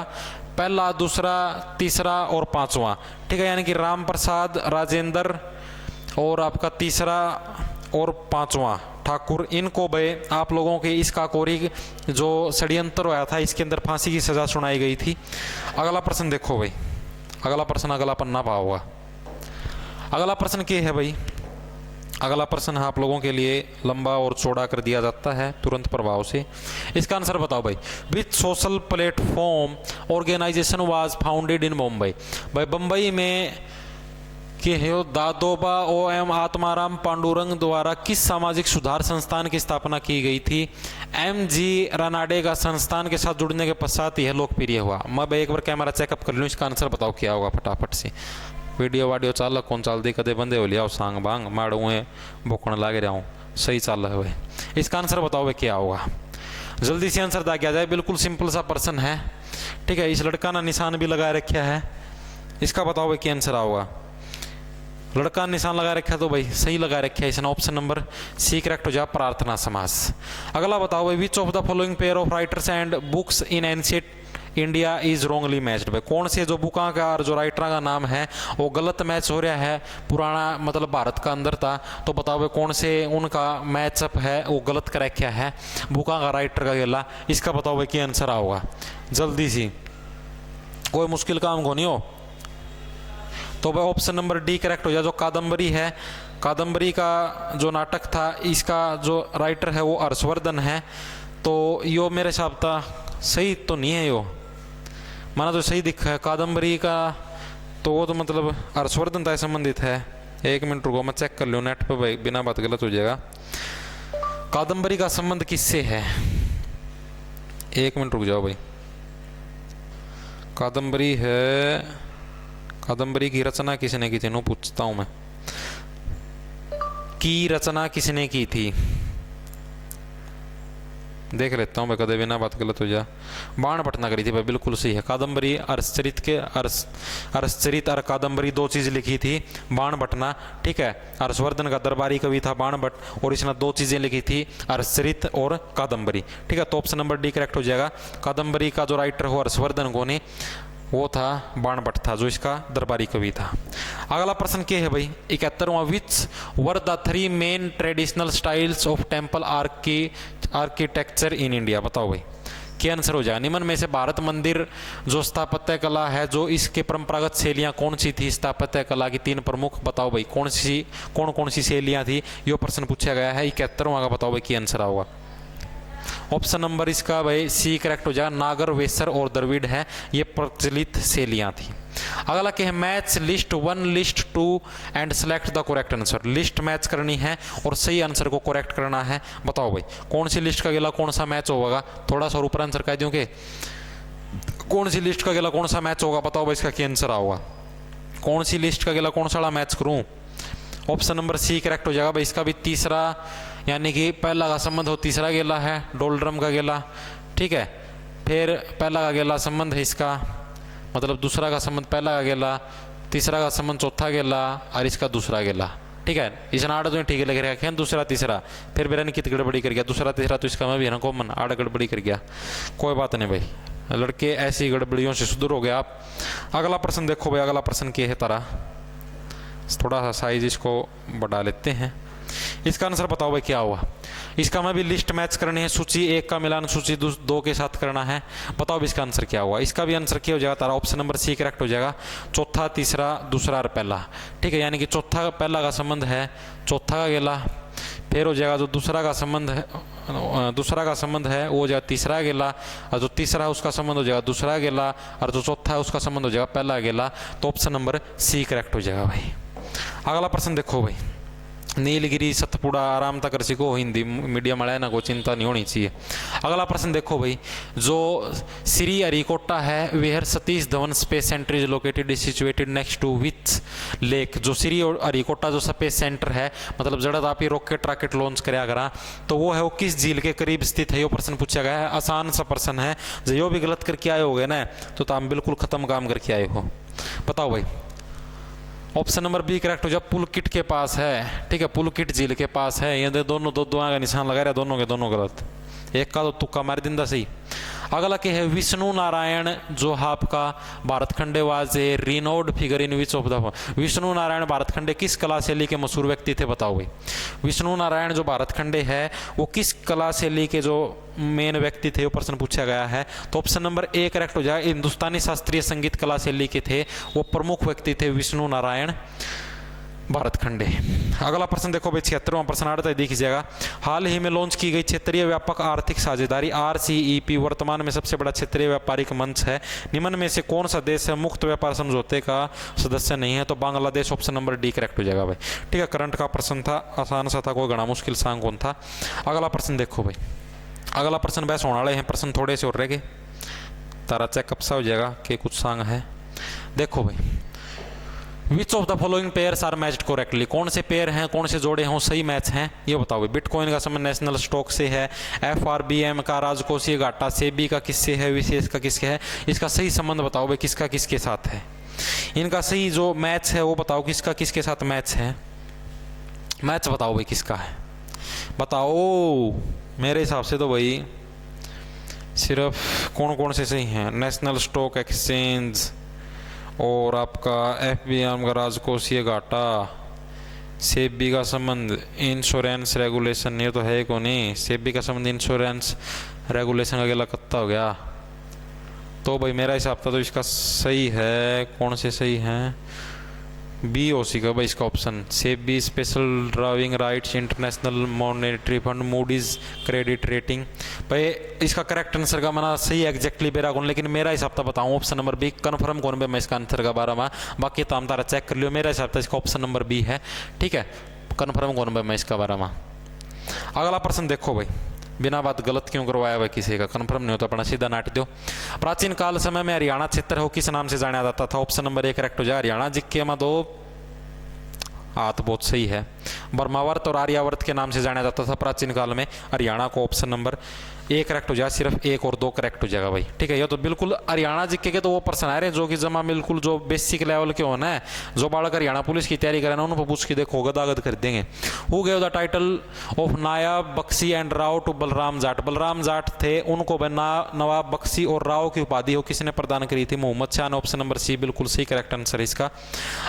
पहला, दूसरा, तीसरा और पांचवा, ठीक है, यानी कि राम प्रसाद, राजेंद्र और आपका तीसरा और पांचवा ठाकुर, इनको भाई आप लोगों के इस काकोरी जो षड्यंत्र हुआ था इसके अंदर फांसी की सजा सुनाई गई थी। अगला प्रश्न देखो भाई, अगला प्रश्न अगला पन्ना पा होगा। अगला प्रश्न क्या है भाई, अगला प्रश्न आप लोगों के लिए लंबा और चौड़ा कर दिया जाता है तुरंत प्रभाव से। इसका आंसर बताओ भाई, which social platform organisation was founded in Mumbai. भाई बम्बई में के दादोबा ओ एम आत्माराम पांडुरंग द्वारा किस सामाजिक सुधार संस्थान की स्थापना की गई थी। एम जी रानाडे का संस्थान के साथ जुड़ने के पश्चात यह लोकप्रिय हुआ। मैं भाई एक बार कैमरा चेकअप कर लूँ, इसका आंसर बताओ क्या होगा फटाफट से। वीडियो वाडियो चाल कौन चाल दी कदे बंदे हो लिया सांग बांग माड़ हुए भोकण लागे रहा हूँ, सही चाल रहा है भाई। इसका आंसर बताओ भाई क्या होगा, जल्दी से आंसर दा किया जाए। बिल्कुल सिंपल सा प्रश्न है, ठीक है, इस लड़का ना निशान भी लगा रखा है, इसका बताओ भाई क्या आंसर आओगा। लड़का निशान लगा रखा तो भाई सही लगा रखा है इसने, ऑप्शन नंबर सी करेक्ट हो जाए, प्रार्थना समास। अगला बताओ भाई, which of the following pair of writers and books in ancient India is wrongly matched. भाई कौन से जो बुका का और जो राइटर का नाम है वो गलत मैच हो रहा है, पुराना मतलब भारत का अंदर था, तो बताओ भाई कौन से उनका मैचअप है वो गलत कर रखा है बुका का राइटर का गेला। इसका बताओ भाई क्या आंसर आओगा, जल्दी सी, कोई मुश्किल काम को नहीं हो। तो भाई ऑप्शन नंबर डी करेक्ट हो जाए, जो कादम्बरी है, कादम्बरी का जो नाटक था इसका जो राइटर है वो हर्षवर्धन है। तो यो मेरे हिसाब था सही तो नहीं है, यो माना तो सही दिखा है कादम्बरी का, तो वो तो मतलब हर्षवर्धन था संबंधित है। एक मिनट रुको मैं चेक कर लूँ नेट पे भाई, बिना बात गलत हो जाएगा। कादम्बरी का संबंध किससे है, एक मिनट रुक जाओ भाई। कादम्बरी है, कादम्बरी की रचना किसने की थी, नो पूछता हूं मैं, की रचना किसने की थी, देख लेता हूँ मैं, कदे बिना बात गलत हो जा। बाण भट्ट करी थी भाई, बिल्कुल सही है। कादम्बरी हर्षचरित के हर्षचरित और कादम्बरी दो चीज लिखी थी बाण भट्टना, ठीक है, हर्षवर्धन का दरबारी कवि था बाण भट्ट और इसने दो चीजें लिखी थी हर्षचरित और कादम्बरी, ठीक है। तो ऑप्शन नंबर डी करेक्ट हो जाएगा। कादम्बरी का जो राइटर हो हर्षवर्धन को ने वो था बाण भट्ट था जो इसका दरबारी कवि था। अगला प्रश्न क्या है भाई, 71वां, which were the 3 main traditional styles of temple architecture in India. बताओ भाई क्या आंसर हो जाएगा। निम्न में से भारत मंदिर जो स्थापत्य कला है, जो इसके परंपरागत शैलियां कौन सी थी स्थापत्य कला की, 3 प्रमुख बताओ भाई कौन सी शैलियां थी, यो प्रश्न पूछा गया है। 71वां का बताओ भाई क्या आंसर होगा। ऑप्शन नंबर इसका भाई सी करेक्ट हो जाएगा, नागर, वेसर और द्रविड़ है, ये प्रचलित शैलियां थी। अगला क्या है, match list 1 list 2 and select the correct answer. List match करनी है और सही आंसर को करेक्ट करना है। बताओ भाई कौन सी लिस्ट का गेला कौन सा मैच होगा, थोड़ा सा ऊपर आंसर कह दूं कि कौन सी लिस्ट का गेला कौन सा मैच होगा। बताओ भाई इसका क्या आंसर आओगा, कौन सी लिस्ट का गेला कौन सा मैच करूं। ऑप्शन नंबर सी करेक्ट हो जाएगा भाई, इसका भी तीसरा, यानी कि पहला का संबंध हो तीसरा गेला है, डोलड्रम का गेला, ठीक है। फिर पहला का गेला संबंध है इसका, मतलब दूसरा का संबंध पहला का गेला, तीसरा का संबंध चौथा गेला और इसका दूसरा गेला, ठीक है। इस आड़ तो ठीक लग रहा है, दूसरा तीसरा, फिर मेरा कित गड़बड़ी कर गया, दूसरा तीसरा तो इसका मैं भी है ना कॉमन, आड़ गड़बड़ी कर गया, कोई बात नहीं भाई, लड़के ऐसी गड़बड़ियों से सुधर हो गया आप। अगला प्रश्न देखो भाई, अगला प्रश्न क्या है तारा, थोड़ा सा साइज इसको बढ़ा लेते हैं। इसका आंसर बताओ भाई क्या हुआ। इसका मैं भी लिस्ट मैच करनी है, सूची 1 का मिलान सूची 2 के साथ करना है। बताओ भी इसका आंसर क्या हुआ। इसका भी आंसर क्या हो जाएगा तारा, ऑप्शन नंबर सी करेक्ट हो जाएगा, चौथा, तीसरा, दूसरा और पहला, ठीक है। यानी कि चौथा पहला का संबंध है चौथा का गेला, फिर हो जाएगा जो दूसरा का संबंध है वो हो जाएगा तीसरा गेला, और जो तीसरा है उसका संबंध हो जाएगा दूसरा गेला, और जो चौथा है उसका संबंध हो जाएगा पहला गेला। तो ऑप्शन नंबर सी करेक्ट हो जाएगा भाई। अगला प्रश्न देखो भाई, नीलगिरी सतपुड़ा आराम तक कर को हिंदी मीडियम वाला है ना, कोई चिंता नहीं होनी चाहिए। अगला प्रश्न देखो भाई, जो श्री हरिकोटा है where Satish Dhawan space centre is located is situated next to which lake. जो श्री हरिकोटा जो स्पेस सेंटर है, मतलब जड़ा आप ये रॉकेट लॉन्च कराया करा, तो वो है वो किस झील के करीब स्थित है, ये प्रश्न पूछा गया है। आसान सा प्रश्न है, जो यो भी गलत करके आए हो गए ना तो हम बिल्कुल खत्म काम करके आए हो। बताओ भाई, ऑप्शन नंबर बी करेक्ट हो जाए, पुलकिट के पास है। ठीक है, पुलकिट झील के पास है। ये दोनों दो का निशान लगा रहे, दोनों के दोनों गलत, एक का तो तुक्का मार दिंदा सही। अगला के है विष्णु नारायण जो आपका भारत खंडे was a renowned figure in which of the. Vishnu Narayan Bharat खंडे किस कला शैली के मशहूर व्यक्ति थे, बताओ भाई। विष्णु नारायण जो भारत खंडे है वो किस कला शैली के जो मेन व्यक्ति थे, वो प्रश्न पूछा गया है। तो ऑप्शन नंबर ए करेक्ट हो जाए, हिंदुस्तानी शास्त्रीय संगीत कला शैली के थे, वो प्रमुख व्यक्ति थे विष्णु नारायण भारत खंडे। अगला प्रश्न देखो भाई, 76वां प्रश्न आता है, देखिएगा। हाल ही में लॉन्च की गई क्षेत्रीय व्यापक आर्थिक साझेदारी RCEP वर्तमान में सबसे बड़ा क्षेत्रीय व्यापारिक मंच है। निम्न में से कौन सा देश है मुक्त व्यापार समझौते का सदस्य नहीं है, तो Bangladesh. Option number D correct हो जाएगा भाई। ठीक है, करंट का प्रश्न था, आसान सा था, कोई घना मुश्किल सांग कौन था। अगला प्रश्न देखो भाई, अगला प्रश्न बहस होने वाले हैं, प्रश्न थोड़े से और रह गए, तारा चेकअप सा हो जाएगा कि कुछ सांग है। देखो भाई, which of the following pairs are matched correctly, कौन से पेयर हैं, कौन से जोड़े हैं सही मैच हैं, ये बताओ। बिटकॉइन का संबंध नेशनल स्टॉक से है, FRBM का राजकोषीय घाटा सेबी का किससे है, विशेष का किसके है, इसका सही संबंध बताओ भाई, किसका किसके साथ है। इनका सही जो मैच है वो बताओ, किसका किसके साथ मैच है, मैच बताओ भाई किसका है, बताओ। मेरे हिसाब से तो भाई सिर्फ कौन कौन से सही हैं, नेशनल स्टॉक एक्सचेंज और आपका FBM का राजकोषीय घाटा, सेबी का संबंध इंश्योरेंस रेगुलेशन, ये तो है को नहीं, सेबी का संबंध इंश्योरेंस रेगुलेशन का अगला कत्ता हो गया। तो भाई मेरा हिसाब था तो इसका सही है, कौन से सही है, बी हो सीखा भाई इसका option, SEBI special driving rights, international monetary fund, Moody's credit rating. भाई इसका करेक्ट आंसर का मना सही एग्जैक्टली बेरा कौन, लेकिन मेरा हिसाब था बताऊं ऑप्शन नंबर बी, कन्फर्म कौन भाई मैं इसका आंसर का बारे में, बाकी तो हम तारा चेक कर लियो, मेरा हिसाब था इसका ऑप्शन नंबर बी है। ठीक है, कन्फर्म कौन भाई मैं इसका बारे में। अगला प्रश्न देखो भाई, बिना बात गलत क्यों करवाया भाई किसी का, कन्फर्म नहीं होता अपना सीधा नाट दो। प्राचीन काल समय में हरियाणा क्षेत्र हो किस नाम से जाना जाता था, ऑप्शन नंबर ए करेक्ट हो जाए, हरियाणा। जिक्के में दो तो बहुत सही है, बर्मावर्त और आर्यावर्त के नाम से जाना जाता था प्राचीन काल में हरियाणा को। ऑप्शन नंबर ए करेक्ट हो जाए, सिर्फ एक और दो करेक्ट हो जाएगा भाई। ठीक है, ये तो बिल्कुल हरियाणा जिक्के के तो वो प्रश्न आ रहे हैं जो कि जमा बिल्कुल जो बेसिक लेवल के होना है, जो बालक हरियाणा पुलिस की तैयारी करें उनको पूछ के देखो गदागद कर देंगे। Who gave the title of Nayab Bakshi and Rao to Balram Jat, Balram Jat थे उनको नवाब बख्शी और राव की उपाधि हो किसने प्रदान करी थी, मोहम्मद शाह ने। ऑप्शन नंबर सी बिल्कुल सही करेक्ट आंसर इसका।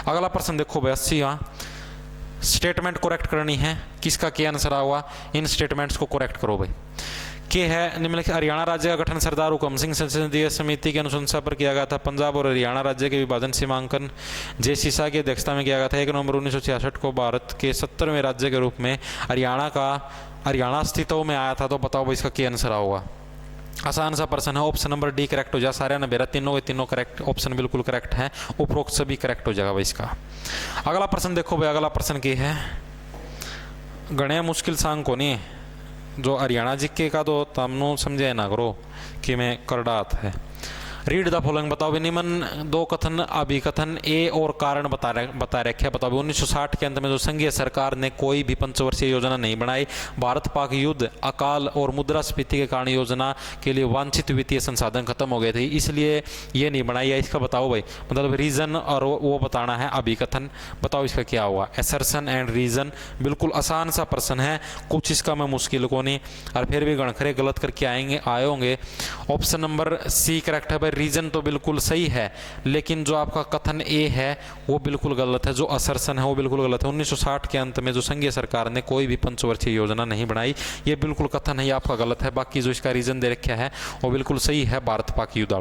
अगला प्रश्न देखो भाई, 80वां स्टेटमेंट करेक्ट करनी है, किसका क्या आंसर हुआ, इन स्टेटमेंट्स को करेक्ट करो भाई। के है निम्नलिखित, हरियाणा राज्य का गठन सरदार हुकम सिंह संसदीय समिति की अनुशंसा पर किया गया था। पंजाब और हरियाणा राज्य के विभाजन सीमांकन जे सीसा की अध्यक्षता में किया गया था। 1 नवंबर 1966 को भारत के 70वें राज्य के रूप में हरियाणा अस्तित्व में आया था। तो बताओ भाई इसका क्या आंसर होगा, आसान सा प्रश्न है। ऑप्शन नंबर डी करेक्ट हो जाए, सारे ने बेरा तीनों के तीनों करेक्ट ऑप्शन बिल्कुल करेक्ट है, उपरोक्त सभी करेक्ट हो जाएगा भाई इसका। अगला प्रश्न देखो भाई, अगला प्रश्न की है गणे मुश्किल सांग को नहीं, जो हरियाणा जिक्के का तो तमनो समझे ना करो कि मैं करडात है। रीड द फॉलोइंग, बताओ निम्न दो कथन अभिकथन ए और कारण बता रखे। बताओ 1960 के अंत में जो संघीय सरकार ने कोई भी पंचवर्षीय योजना नहीं बनाई, भारत पाक युद्ध, अकाल और मुद्रास्फीति के कारण योजना के लिए वांछित वित्तीय संसाधन खत्म हो गए थे, इसलिए ये नहीं बनाई है। इसका बताओ भाई, मतलब रीजन और वो बताना है अभिकथन। बताओ इसका क्या हुआ, एसर्शन एंड रीजन। बिल्कुल आसान सा प्रश्न है, कुछ इसका मैं मुश्किल को नहीं, और फिर भी गणखरे गलत करके आए होंगे। ऑप्शन नंबर सी करेक्ट है भाई, रीजन तो बिल्कुल सही है, लेकिन जो आपका कथन ए है वो बिल्कुल गलत है, जो असर्शन है वो बिल्कुल गलत है। 1960 के अंत में जो संघीय सरकार ने कोई भी पंचवर्षीय योजना नहीं बनाई, ये बिल्कुल कथन है, आपका गलत है। बाकी जो इसका रीजन दे रखा है वो बिल्कुल सही है, भारत पाक युद्ध।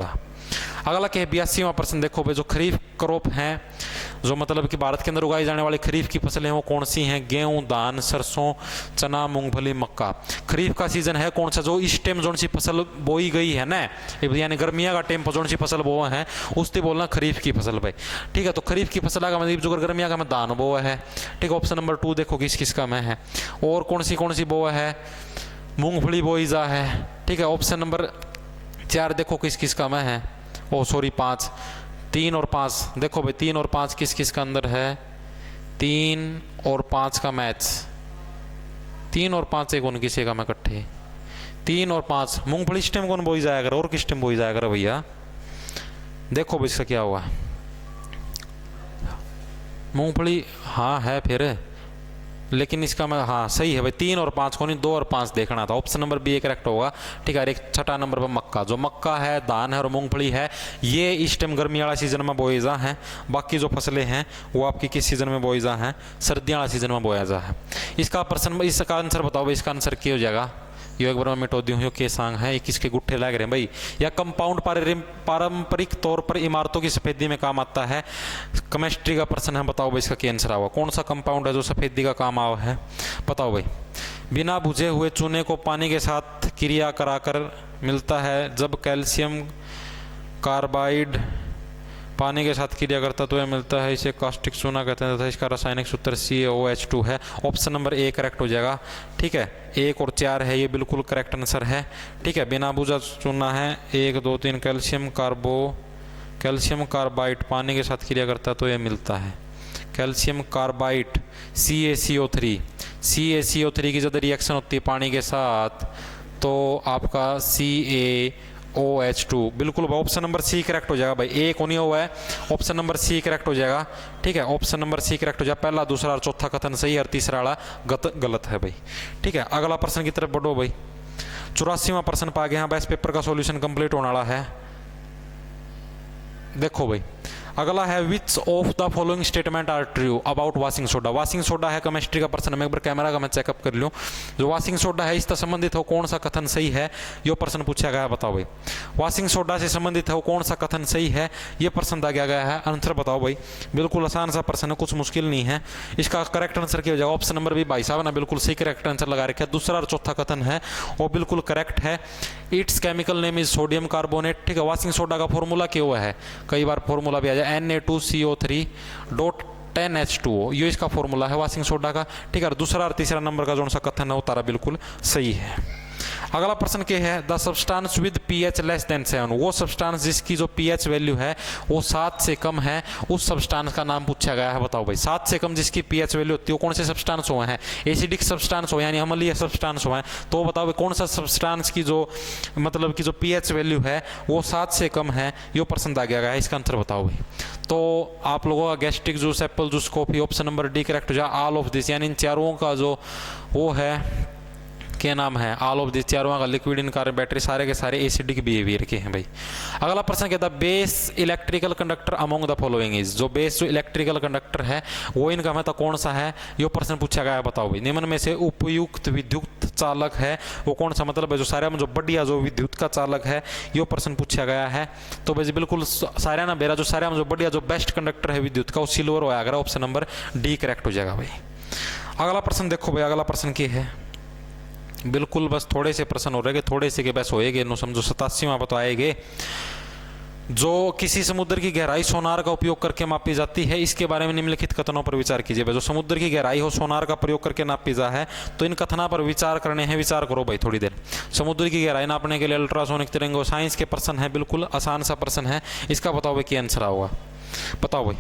अगला क्या है 82वां प्रश्न, देखो भाई जो खरीफ क्रॉप हैं, जो मतलब कि भारत के अंदर उगाई जाने वाली खरीफ की फसलें हैं वो कौन सी हैं? गेहूं, धान, सरसों, चना, मूंगफली, मक्का। खरीफ का सीजन है कौन सा? जो इस टाइम जो सी फसल बोई गई है ना, यानी गर्मिया का टाइम पर जो सी फसल बोआ है उससे बोलना खरीफ की फसल भाई। ठीक है, तो खरीफ की फसल का मतलब जो गर्मिया का मैं धान बोआ है। ठीक है, ऑप्शन नंबर 2 देखो किस किस का मैं है। और कौन सी बोआ है? मूंगफली बोई जा है। ठीक है, ऑप्शन नंबर 4 देखो किस किस का मैं है। ओ सॉरी 5, 3 और 5 देखो भाई, 3 और 5 किस किस का अंदर है? 3 और 5 का मैच, 3 और 5 एक उनकी से का मैं इकट्ठे 3 और 5। मूंगफली इस टाइम कौन बोई जाएगा और किस टाइम बोई जाएगा भैया? देखो भाई इसका क्या हुआ, मूंगफली हाँ है फिर, लेकिन इसका मैं हाँ सही है भाई, 3 और 5 को नहीं 2 और 5 देखना था। ऑप्शन नंबर बी करेक्ट होगा। ठीक है, एक छठा नंबर पर मक्का, जो मक्का है, धान है और मूंगफली है, ये इस टाइम गर्मी वाला सीजन में बोई जा है। बाकी जो फसलें हैं वो आपकी किस सीजन में बोई जा है? सर्दियों वाला सीजन में बोया जा है। इसका प्रश्न, इसका आंसर बताओ भाई, इसका आंसर क्या हो जाएगा? यो एक बार मैं मिटो दी हूँ, के सांग है 21 के गुट्ठे लग रहे हैं भाई। या कंपाउंड पारंपरिक तौर पर इमारतों की सफेदी में काम आता है। केमिस्ट्री का प्रश्न है, बताओ भाई इसका क्या आंसर आवा? कौन सा कंपाउंड है जो सफेदी का काम आवा है? बताओ भाई। बिना बुझे हुए चूने को पानी के साथ क्रिया कराकर मिलता है। जब कैल्शियम कार्बाइड पानी के साथ क्रिया करता तो यह मिलता है, इसे कास्टिक चूना कहते हैं तथा इसका रासायनिक सूत्र CaOH2 है। ऑप्शन नंबर ए करेक्ट हो जाएगा। ठीक है, 1 और 4 है ये बिल्कुल करेक्ट आंसर है। ठीक है, बिना बुझा चूना है 1 2 3, कैल्शियम कार्बाइड पानी के साथ क्रिया करता तो यह मिलता है कैल्शियम कार्बाइड CaCO3 की जब रिएक्शन होती है पानी के साथ तो आपका CaOH2 बिल्कुल ऑप्शन नंबर सी करेक्ट हो जाएगा भाई। एक होनी हुआ है, ऑप्शन नंबर सी करेक्ट हो जाएगा। ठीक है, ऑप्शन नंबर सी करेक्ट हो जाएगा। पहला, दूसरा और चौथा कथन सही और तीसरा वाला गलत है भाई। ठीक है, अगला प्रश्न की तरफ बढ़ो भाई। 84वां प्रश्न पा गए। हाँ बस पेपर का सॉल्यूशन कंप्लीट होने वाला है। देखो भाई, अगला है which of the following statement are true about washing soda. Washing soda है केमिस्ट्री का प्रश्न। मैं एक बार कैमरा का मैं चेकअप कर लूँ। जो वाशिंग सोडा है इससे संबंधित हो कौन सा कथन सही है, ये प्रश्न पूछा गया है। बताओ भाई, वाशिंग सोडा से संबंधित हो कौन सा कथन सही है, ये प्रश्न दिया गया है। आंसर बताओ भाई। बिल्कुल आसान सा प्रश्न है, कुछ मुश्किल नहीं है। इसका करेक्ट आंसर क्या हो जाएगा? Option number B. भाई साहब ना बिल्कुल सही करेक्ट आंसर लगा रखे। दूसरा और चौथा कथन है वो बिल्कुल करेक्ट है। It's chemical name is sodium carbonate. ठीक है, वाशिंग सोडा का फॉर्मूला क्या हुआ है? कई बार फॉर्मूला भी आ जाए Na2CO3.10H2O, ये इसका फॉर्मूला है वाशिंग सोडा का। ठीक है, दूसरा और तीसरा नंबर का जो सा कथन है वो तारा बिल्कुल सही है। अगला प्रश्न क्या है? The substance with pH less than 7, वो सब्सटेंस जिसकी जो pH वैल्यू है वो 7 से कम है, उस सब्सटेंस का नाम पूछा गया है। बताओ भाई, 7 से कम जिसकी pH वैल्यू होती है वो कौन से सब्सटेंस हुए हैं? एसिडिक सब्सटेंस हो यानी अम्लीय सब्सटेंस हुए हैं। तो बताओ भाई कौन सा सब्सटेंस की जो मतलब की जो pH वैल्यू है वो 7 से कम है, ये प्रश्न आ गया है। इसका आंसर बताओ भाई। तो आप लोगों का gastric juice, Apple juice, coffee, option number D correct हो जाए। ऑल ऑफ दिस यानी इन चारों का जो वो है क्या नाम है? ऑल ऑफ दिस, चारों का लिक्विड इन कार बैटरी सारे के सारे एसिडिक बिहेवियर के हैं भाई। अगला प्रश्न कहता है base electrical conductor among the following is, जो बेस जो इलेक्ट्रिकल कंडक्टर है वो इनका में तो कौन सा है, ये प्रश्न पूछा गया है। बताओ भाई, निम्न में से उपयुक्त विद्युत चालक है वो कौन सा? मतलब है जो सारे में जो बढ़िया जो विद्युत का चालक है, ये प्रश्न पूछा गया है। तो भाई बिल्कुल सारे ना बेरा जो सारे में जो बढ़िया जो बेस्ट कंडक्टर है विद्युत का वो सिल्वर होया अगर, ऑप्शन नंबर डी करेक्ट हो जाएगा भाई। अगला प्रश्न देखो भाई, अगला प्रश्न क्या है? बिल्कुल बस थोड़े से प्रश्न हो रहे, थोड़े से के बस होएगे नो समझो। 87वां बताएंगे। जो किसी समुद्र की गहराई सोनार का उपयोग करके मापी जाती है, इसके बारे में निम्नलिखित कथनों पर विचार कीजिए। जो समुद्र की गहराई हो सोनार का प्रयोग करके नापी जा है, तो इन कथनों पर विचार करने हैं। विचार करो भाई थोड़ी देर। समुद्र की गहराई नापने के लिए अल्ट्रासोनिक तरंगों, साइंस के प्रश्न है, बिल्कुल आसान सा प्रश्न है। इसका बताओ भाई क्या आंसर होगा? बताओ भाई।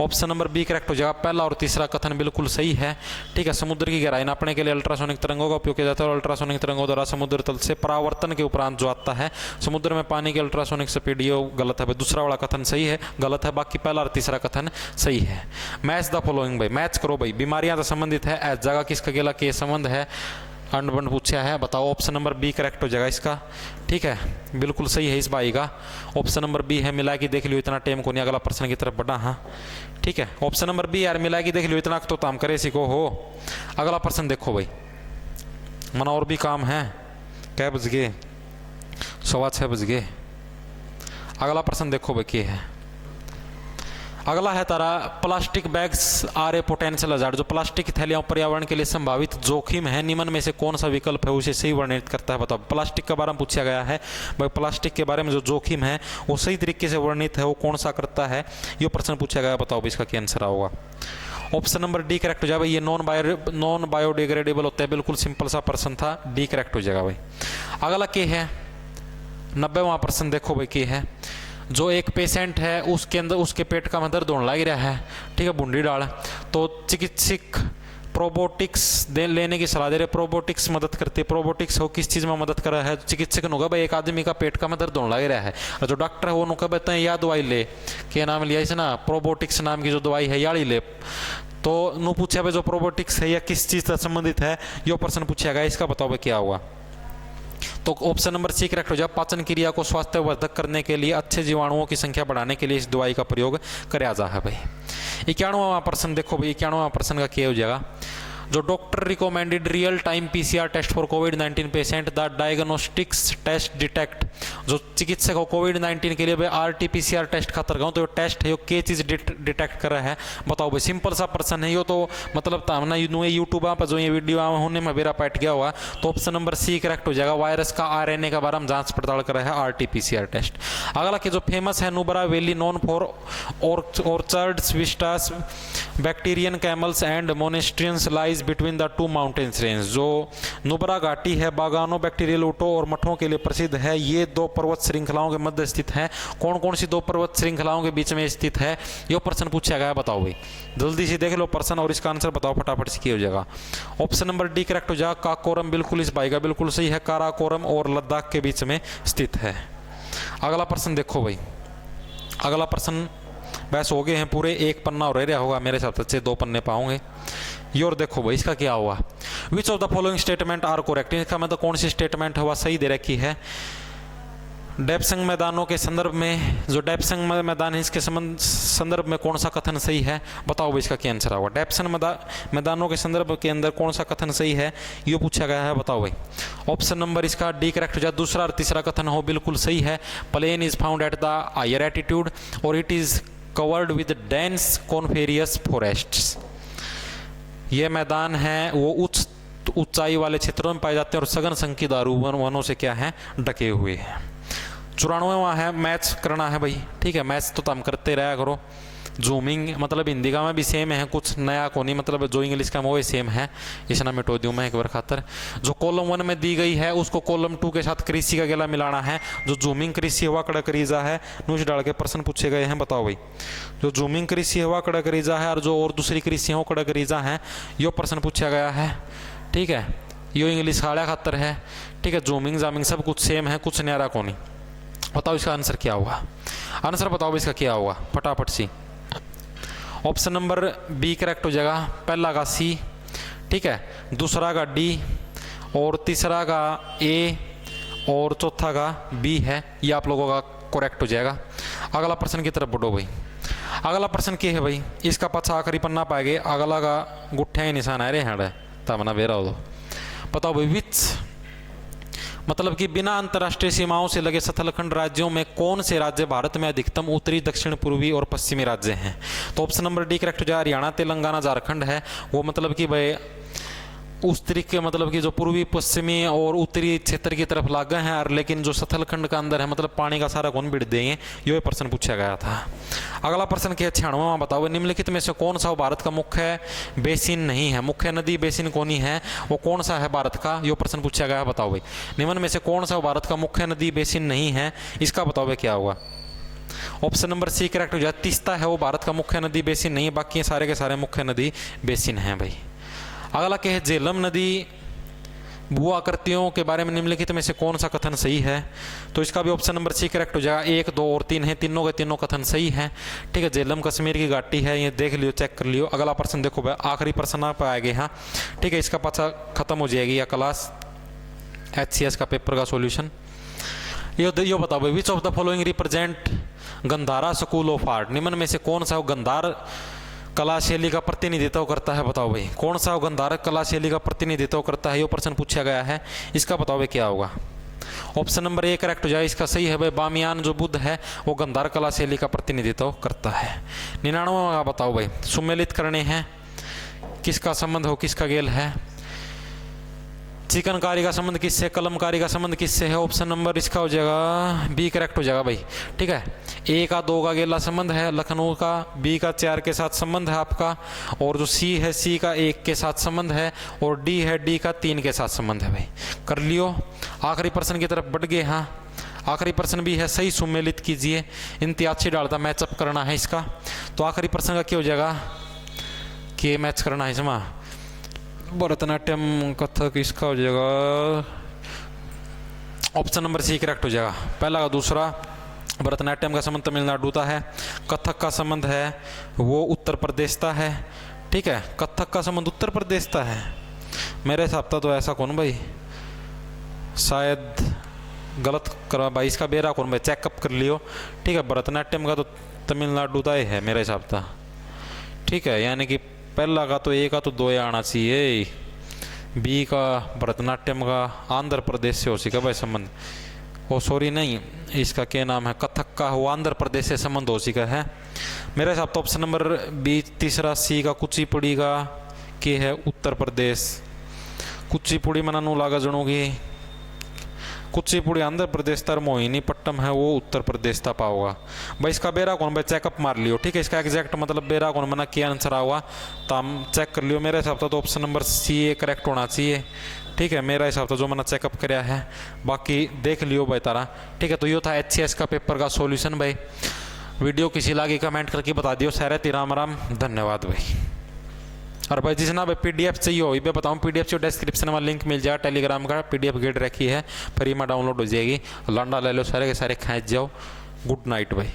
ऑप्शन नंबर बी करेक्ट हो जाएगा। पहला और तीसरा कथन बिल्कुल सही है। ठीक है, समुद्र की गहराई नापने के लिए अल्ट्रासोनिक तरंगों का उपयोग किया जाता है और अल्ट्रासोनिक तरंगों द्वारा समुद्र तल से परावर्तन के उपरांत जो आता है समुद्र में पानी की अल्ट्रासोनिक स्पीड, ये गलत है भाई। दूसरा वाला कथन सही है, गलत है। बाकी पहला और तीसरा कथन सही है। मैच द फॉलोइंग भाई, मैच करो भाई। बीमारियां तो संबंधित है, एस जगह किसका गेला के संबंध है, अंडबंड पूछा है। बताओ, ऑप्शन नंबर बी करेक्ट हो जाएगा इसका। ठीक है, बिल्कुल सही है इस भाई का। ऑप्शन नंबर बी है। मिला के देख लियो, इतना टाइम को नहीं। अगला प्रश्न की तरफ बढ़ा। हाँ ठीक है, ऑप्शन नंबर बी यार, मिला के देख लियो, इतना तो काम करे सीखो हो। अगला प्रश्न देखो भाई, मना और भी काम है। क्या बज गए? 6:15 बज गए। अगला प्रश्न देखो भाई क्या है। अगला है तारा plastic bags are a potential hazard. जो प्लास्टिक की थैलियां पर्यावरण के लिए संभावित जोखिम है, निम्न में से कौन सा विकल्प है उसे सही वर्णित करता है? बताओ। प्लास्टिक के बारे में पूछा गया है भाई, प्लास्टिक के बारे में जो जोखिम है वो सही तरीके से वर्णित है वो कौन सा करता है, ये प्रश्न पूछा गया। बताओ इसका क्या आंसर होगा। ऑप्शन नंबर डी करेक्ट हो जाएगा। ये नॉन बायोडिग्रेडेबल होता है, बिल्कुल सिंपल सा प्रश्न था, डी करेक्ट हो जाएगा भाई। अगला क्या है 90वां प्रश्न देखो भाई क्या है। जो एक पेशेंट है उसके अंदर उसके पेट का में दर्द होने लग रहा है, ठीक है, बूंदी डाल, तो चिकित्सक प्रोबोटिक्स लेने की सलाह दे रहे। प्रोबोटिक्स मदद करती है। प्रोबोटिक्स हो किस चीज़ में मदद कर रहा है? चिकित्सक ने होगा भाई एक आदमी का पेट का में दर्द होने लग रहा है, और जो डॉक्टर है वो नुका बताए या दवाई ले, क्या नाम लिया इसे ना, प्रोबोटिक्स नाम की जो दवाई है याड़ी ले। तो नु पूछा भाई जो प्रोबोटिक्स है या किस चीज़ से संबंधित है, ये प्रश्न पूछा गया, इसका बताओ भाई क्या होगा। तो ऑप्शन नंबर सी करेक्ट हो जाए। पाचन क्रिया को स्वास्थ्यवर्धक करने के लिए, अच्छे जीवाणुओं की संख्या बढ़ाने के लिए इस दवाई का प्रयोग कराया जा है भाई। 91वां प्रश्न देखो भाई, 91वां प्रश्न का क्या हो जाएगा। जो doctor recommended real time PCR test for कोविड-19 patient the diagnostics test detect. जो चिकित्सक हो कोविड-19 के लिए भाई आरटी-पीसीआर टेस्ट खातर गए, तो ये टेस्ट है ये चीज़ डिटेक्ट कर रहा है, बताओ भाई। सिंपल सा प्रश्न है यो, तो मतलब हमने यूट्यूब पर जो ये वीडियो होने में मेरा पैट गया हुआ, तो ऑप्शन नंबर सी करेक्ट हो जाएगा। वायरस का आरएनए के बारे में जांच पड़ताल कर रहा है आरटी-पीसीआर टेस्ट। अगला की जो फेमस है Nubra valley known for orchards vistas Bactrian camels and monasteries lies between the two mountains range. जो नुब्रा घाटी है बागानों, बैक्टीरियल ऊँटों और मठों के लिए प्रसिद्ध है, ये दो पर्वत श्रृंखलाओं के मध्य स्थित है। कौन कौन सी दो पर्वत श्रृंखलाओं के बीच में स्थित है, ये प्रश्न पूछा गया है, बताओ भाई। जल्दी से देख लो प्रश्न और इसका आंसर बताओ फटाफट से, क्या हो जाएगा। ऑप्शन नंबर डी करेक्ट हो जाएगा। काराकोरम बिल्कुल इस भाई का बिल्कुल सही है, काराकोरम और लद्दाख के बीच में स्थित है। अगला प्रश्न देखो भाई। अगला प्रश्न बस हो गए हैं पूरे, एक पन्ना और रह होगा मेरे हिसाब से, 2 पन्ने पाओगे ये। और देखो भाई इसका क्या हुआ। Which of the following statement are correct. इसका मतलब कौन सी स्टेटमेंट हुआ सही दे रखी है। डेप्संग मैदानों के संदर्भ में, जो डेप्संग मैदान है इसके संदर्भ में कौन सा कथन सही है, बताओ भाई इसका क्या आंसर होगा। डेप्संग मैदानों के संदर्भ के अंदर कौन सा कथन सही है, ये पूछा गया है, बताओ भाई। ऑप्शन नंबर इसका डी करेक्ट हो जाए। दूसरा और तीसरा कथन हो बिल्कुल सही है। Plane is found at the higher attitude और it is covered with dense coniferous forests. ये मैदान है वो उच्च ऊंचाई वाले क्षेत्रों में पाए जाते हैं और सघन संख्येदार वनों से क्या है, ढके हुए हैं। 94वां है मैच करना है भाई, ठीक है, मैच तो तुम करते रहा करो। जूमिंग मतलब हिंदी का में भी सेम है, कुछ नया को नहीं, मतलब जो इंग्लिश का में वो सेम है, इसना मिटो दूँ मैं एक बार खातर। जो कॉलम 1 में दी गई है उसको कॉलम 2 के साथ कृषि का गला मिलाना है। जो जूमिंग कृषि हवा कड़क रीजा है नूस डाल के प्रश्न पूछे गए हैं, बताओ भाई। जो जूमिंग कृषि हवा कड़क रीजा है और जो और दूसरी कृषि है वो कड़क रीजा है, यो प्रश्न पूछा गया है, ठीक है। यो इंग्लिश खाड़ा खातर है, ठीक है। जूमिंग जामिंग सब कुछ सेम है, कुछ न्यारा को नहीं। बताओ इसका आंसर क्या होगा। आंसर बताओ इसका क्या होगा फटाफट सी। ऑप्शन नंबर बी करेक्ट हो जाएगा। पहला का सी, ठीक है, दूसरा का डी और तीसरा का ए और चौथा का बी है, ये आप लोगों का करेक्ट हो जाएगा। अगला प्रश्न की तरफ बढ़ो भाई। अगला प्रश्न क्या है भाई, इसका पाछा आखिरी पन्ना पाएंगे। अगला का गुट्ठा ही निशान है रे है तमना बेरा हो। बताओ भाई विच मतलब कि बिना अंतर्राष्ट्रीय सीमाओं से लगे सतलखंड राज्यों में कौन से राज्य भारत में अधिकतम उत्तरी, दक्षिण पूर्वी और पश्चिमी राज्य हैं। तो ऑप्शन नंबर डी करेक्ट हो जाए। हरियाणा, तेलंगाना, झारखंड है वो, मतलब कि भाई उस तरीके मतलब कि जो पूर्वी, पश्चिमी और उत्तरी क्षेत्र की तरफ लागे हैं, और लेकिन जो सतलखंड का अंदर है मतलब पानी का सारा कौन बिड़ देंगे, ये प्रश्न पूछा गया था। अगला प्रश्न क्या 96वां बताओ। निम्नलिखित में से कौन सा भारत का मुख्य बेसिन नहीं है, मुख्य नदी बेसिन कौन ही है, वो कौन सा है भारत का, ये प्रश्न पूछा गया है, बताओ भाई। निम्न में से कौन सा भारत का मुख्य नदी बेसिन नहीं है, इसका बताओ भाई क्या होगा। ऑप्शन नंबर सी करेक्ट हो जाए। तीस्ता है वो भारत का मुख्य नदी बेसिन नहीं है, बाकी सारे के सारे मुख्य नदी बेसिन हैं भाई। अगला क्या है झेलम नदी भू आकृतियों के बारे में निम्नलिखित में से कौन सा कथन सही है, तो इसका भी ऑप्शन नंबर सी करेक्ट हो जाएगा। 1, 2 और 3 है, तीनों के तीनों कथन सही है, ठीक है। झेलम कश्मीर की घाटी है, ये देख लियो, चेक कर लियो। अगला प्रश्न देखो भाई, आखिरी प्रश्न आप आएंगे, हाँ ठीक है, इसका पाछा खत्म हो जाएगी या क्लास HCS का पेपर का सॉल्यूशन। ये बताओ भाई which of the following represent Gandhara school of art. निम्न में से कौन सा गंधार कला शैली का प्रतिनिधित्व करता है, बताओ भाई। कौन सा गंधार कला शैली का प्रतिनिधित्व करता है, ये प्रश्न पूछा गया है, इसका बताओ भाई क्या होगा। ऑप्शन नंबर ए करेक्ट हो जाए, इसका सही है भाई। बामियान जो बुद्ध है वो गंधार कला शैली का प्रतिनिधित्व करता है। 99वां बताओ भाई, सुमेलित करने हैं, किसका संबंध हो, किसका गेल है। चिकनकारी का संबंध किससे, कलमकारी का संबंध किससे है। ऑप्शन नंबर इसका हो जाएगा बी करेक्ट हो जाएगा भाई। ठीक है, ए का 2 का गेला संबंध है लखनऊ का, बी का 4 के साथ संबंध है आपका, और जो सी है सी का 1 के साथ संबंध है, और डी है डी का 3 के साथ संबंध है भाई। कर लियो, आखिरी प्रश्न की तरफ बढ़ गए। हाँ, आखिरी प्रश्न भी है सही, सुमेलित कीजिए। इम्तियाज डालता मैचअप करना है इसका। तो आखिरी प्रश्न का क्या हो जाएगा कि मैच करना है इसमें। भरतनाट्यम कथक इसका हो जाएगा ऑप्शन नंबर सी करेक्ट हो जाएगा। पहला का दूसरा, भरतनाट्यम का संबंध तमिलनाडु का है, कथक का संबंध है वो उत्तर प्रदेश का है। ठीक है, कथक का संबंध उत्तर प्रदेश का है। मेरे हिसाब से तो ऐसा कौन भाई, शायद गलत करा भाई, इसका बेरा कौन भाई, चेकअप कर लियो। ठीक है, भरतनाट्यम का तो तमिलनाडु का ही है मेरे हिसाब से। ठीक है, यानी कि पहला का तो ए का तो 2 आना चाहिए, बी का भरतनाट्यम का आंध्र प्रदेश से हो सका भाई संबंध। ओ सॉरी नहीं, इसका क्या नाम है, कथक का वो आंध्र प्रदेश से संबंध हो सका है मेरे हिसाब तो। ऑप्शन नंबर बी तीसरा, सी का कुचिपुड़ी का के है उत्तर प्रदेश। कुचिपुड़ी मनानू लागा जनोगी, कुचिपुड़ी आंध्र प्रदेश तर, मोहिनीपट्टम है वो उत्तर प्रदेश था पाओगा भाई। इसका बेरा कौन भाई, चेकअप मार लियो। ठीक है, इसका एग्जैक्ट मतलब बेरा कौन मना क्या आंसर आवा तो हम चेक कर लियो। मेरे हिसाब से तो option number C A correct होना चाहिए। ठीक है, मेरा हिसाब से जो मैंने चेकअप कराया है, बाकी देख लियो भाई तारा। ठीक है, तो ये था HCS का पेपर का सॉल्यूशन भाई। वीडियो किसी लगी कमेंट करके बता दियो। सारे राम राम, धन्यवाद भाई। और भाई जिसना भाई PDF चाहिए हो, ये बताऊँ PDF जो डिस्क्रिप्शन में लिंक मिल जाएगा, टेलीग्राम का PDF गेट रखी है, फ्री में डाउनलोड हो जाएगी। लंडा ले लो, सारे के सारे खींच जाओ। गुड नाइट भाई।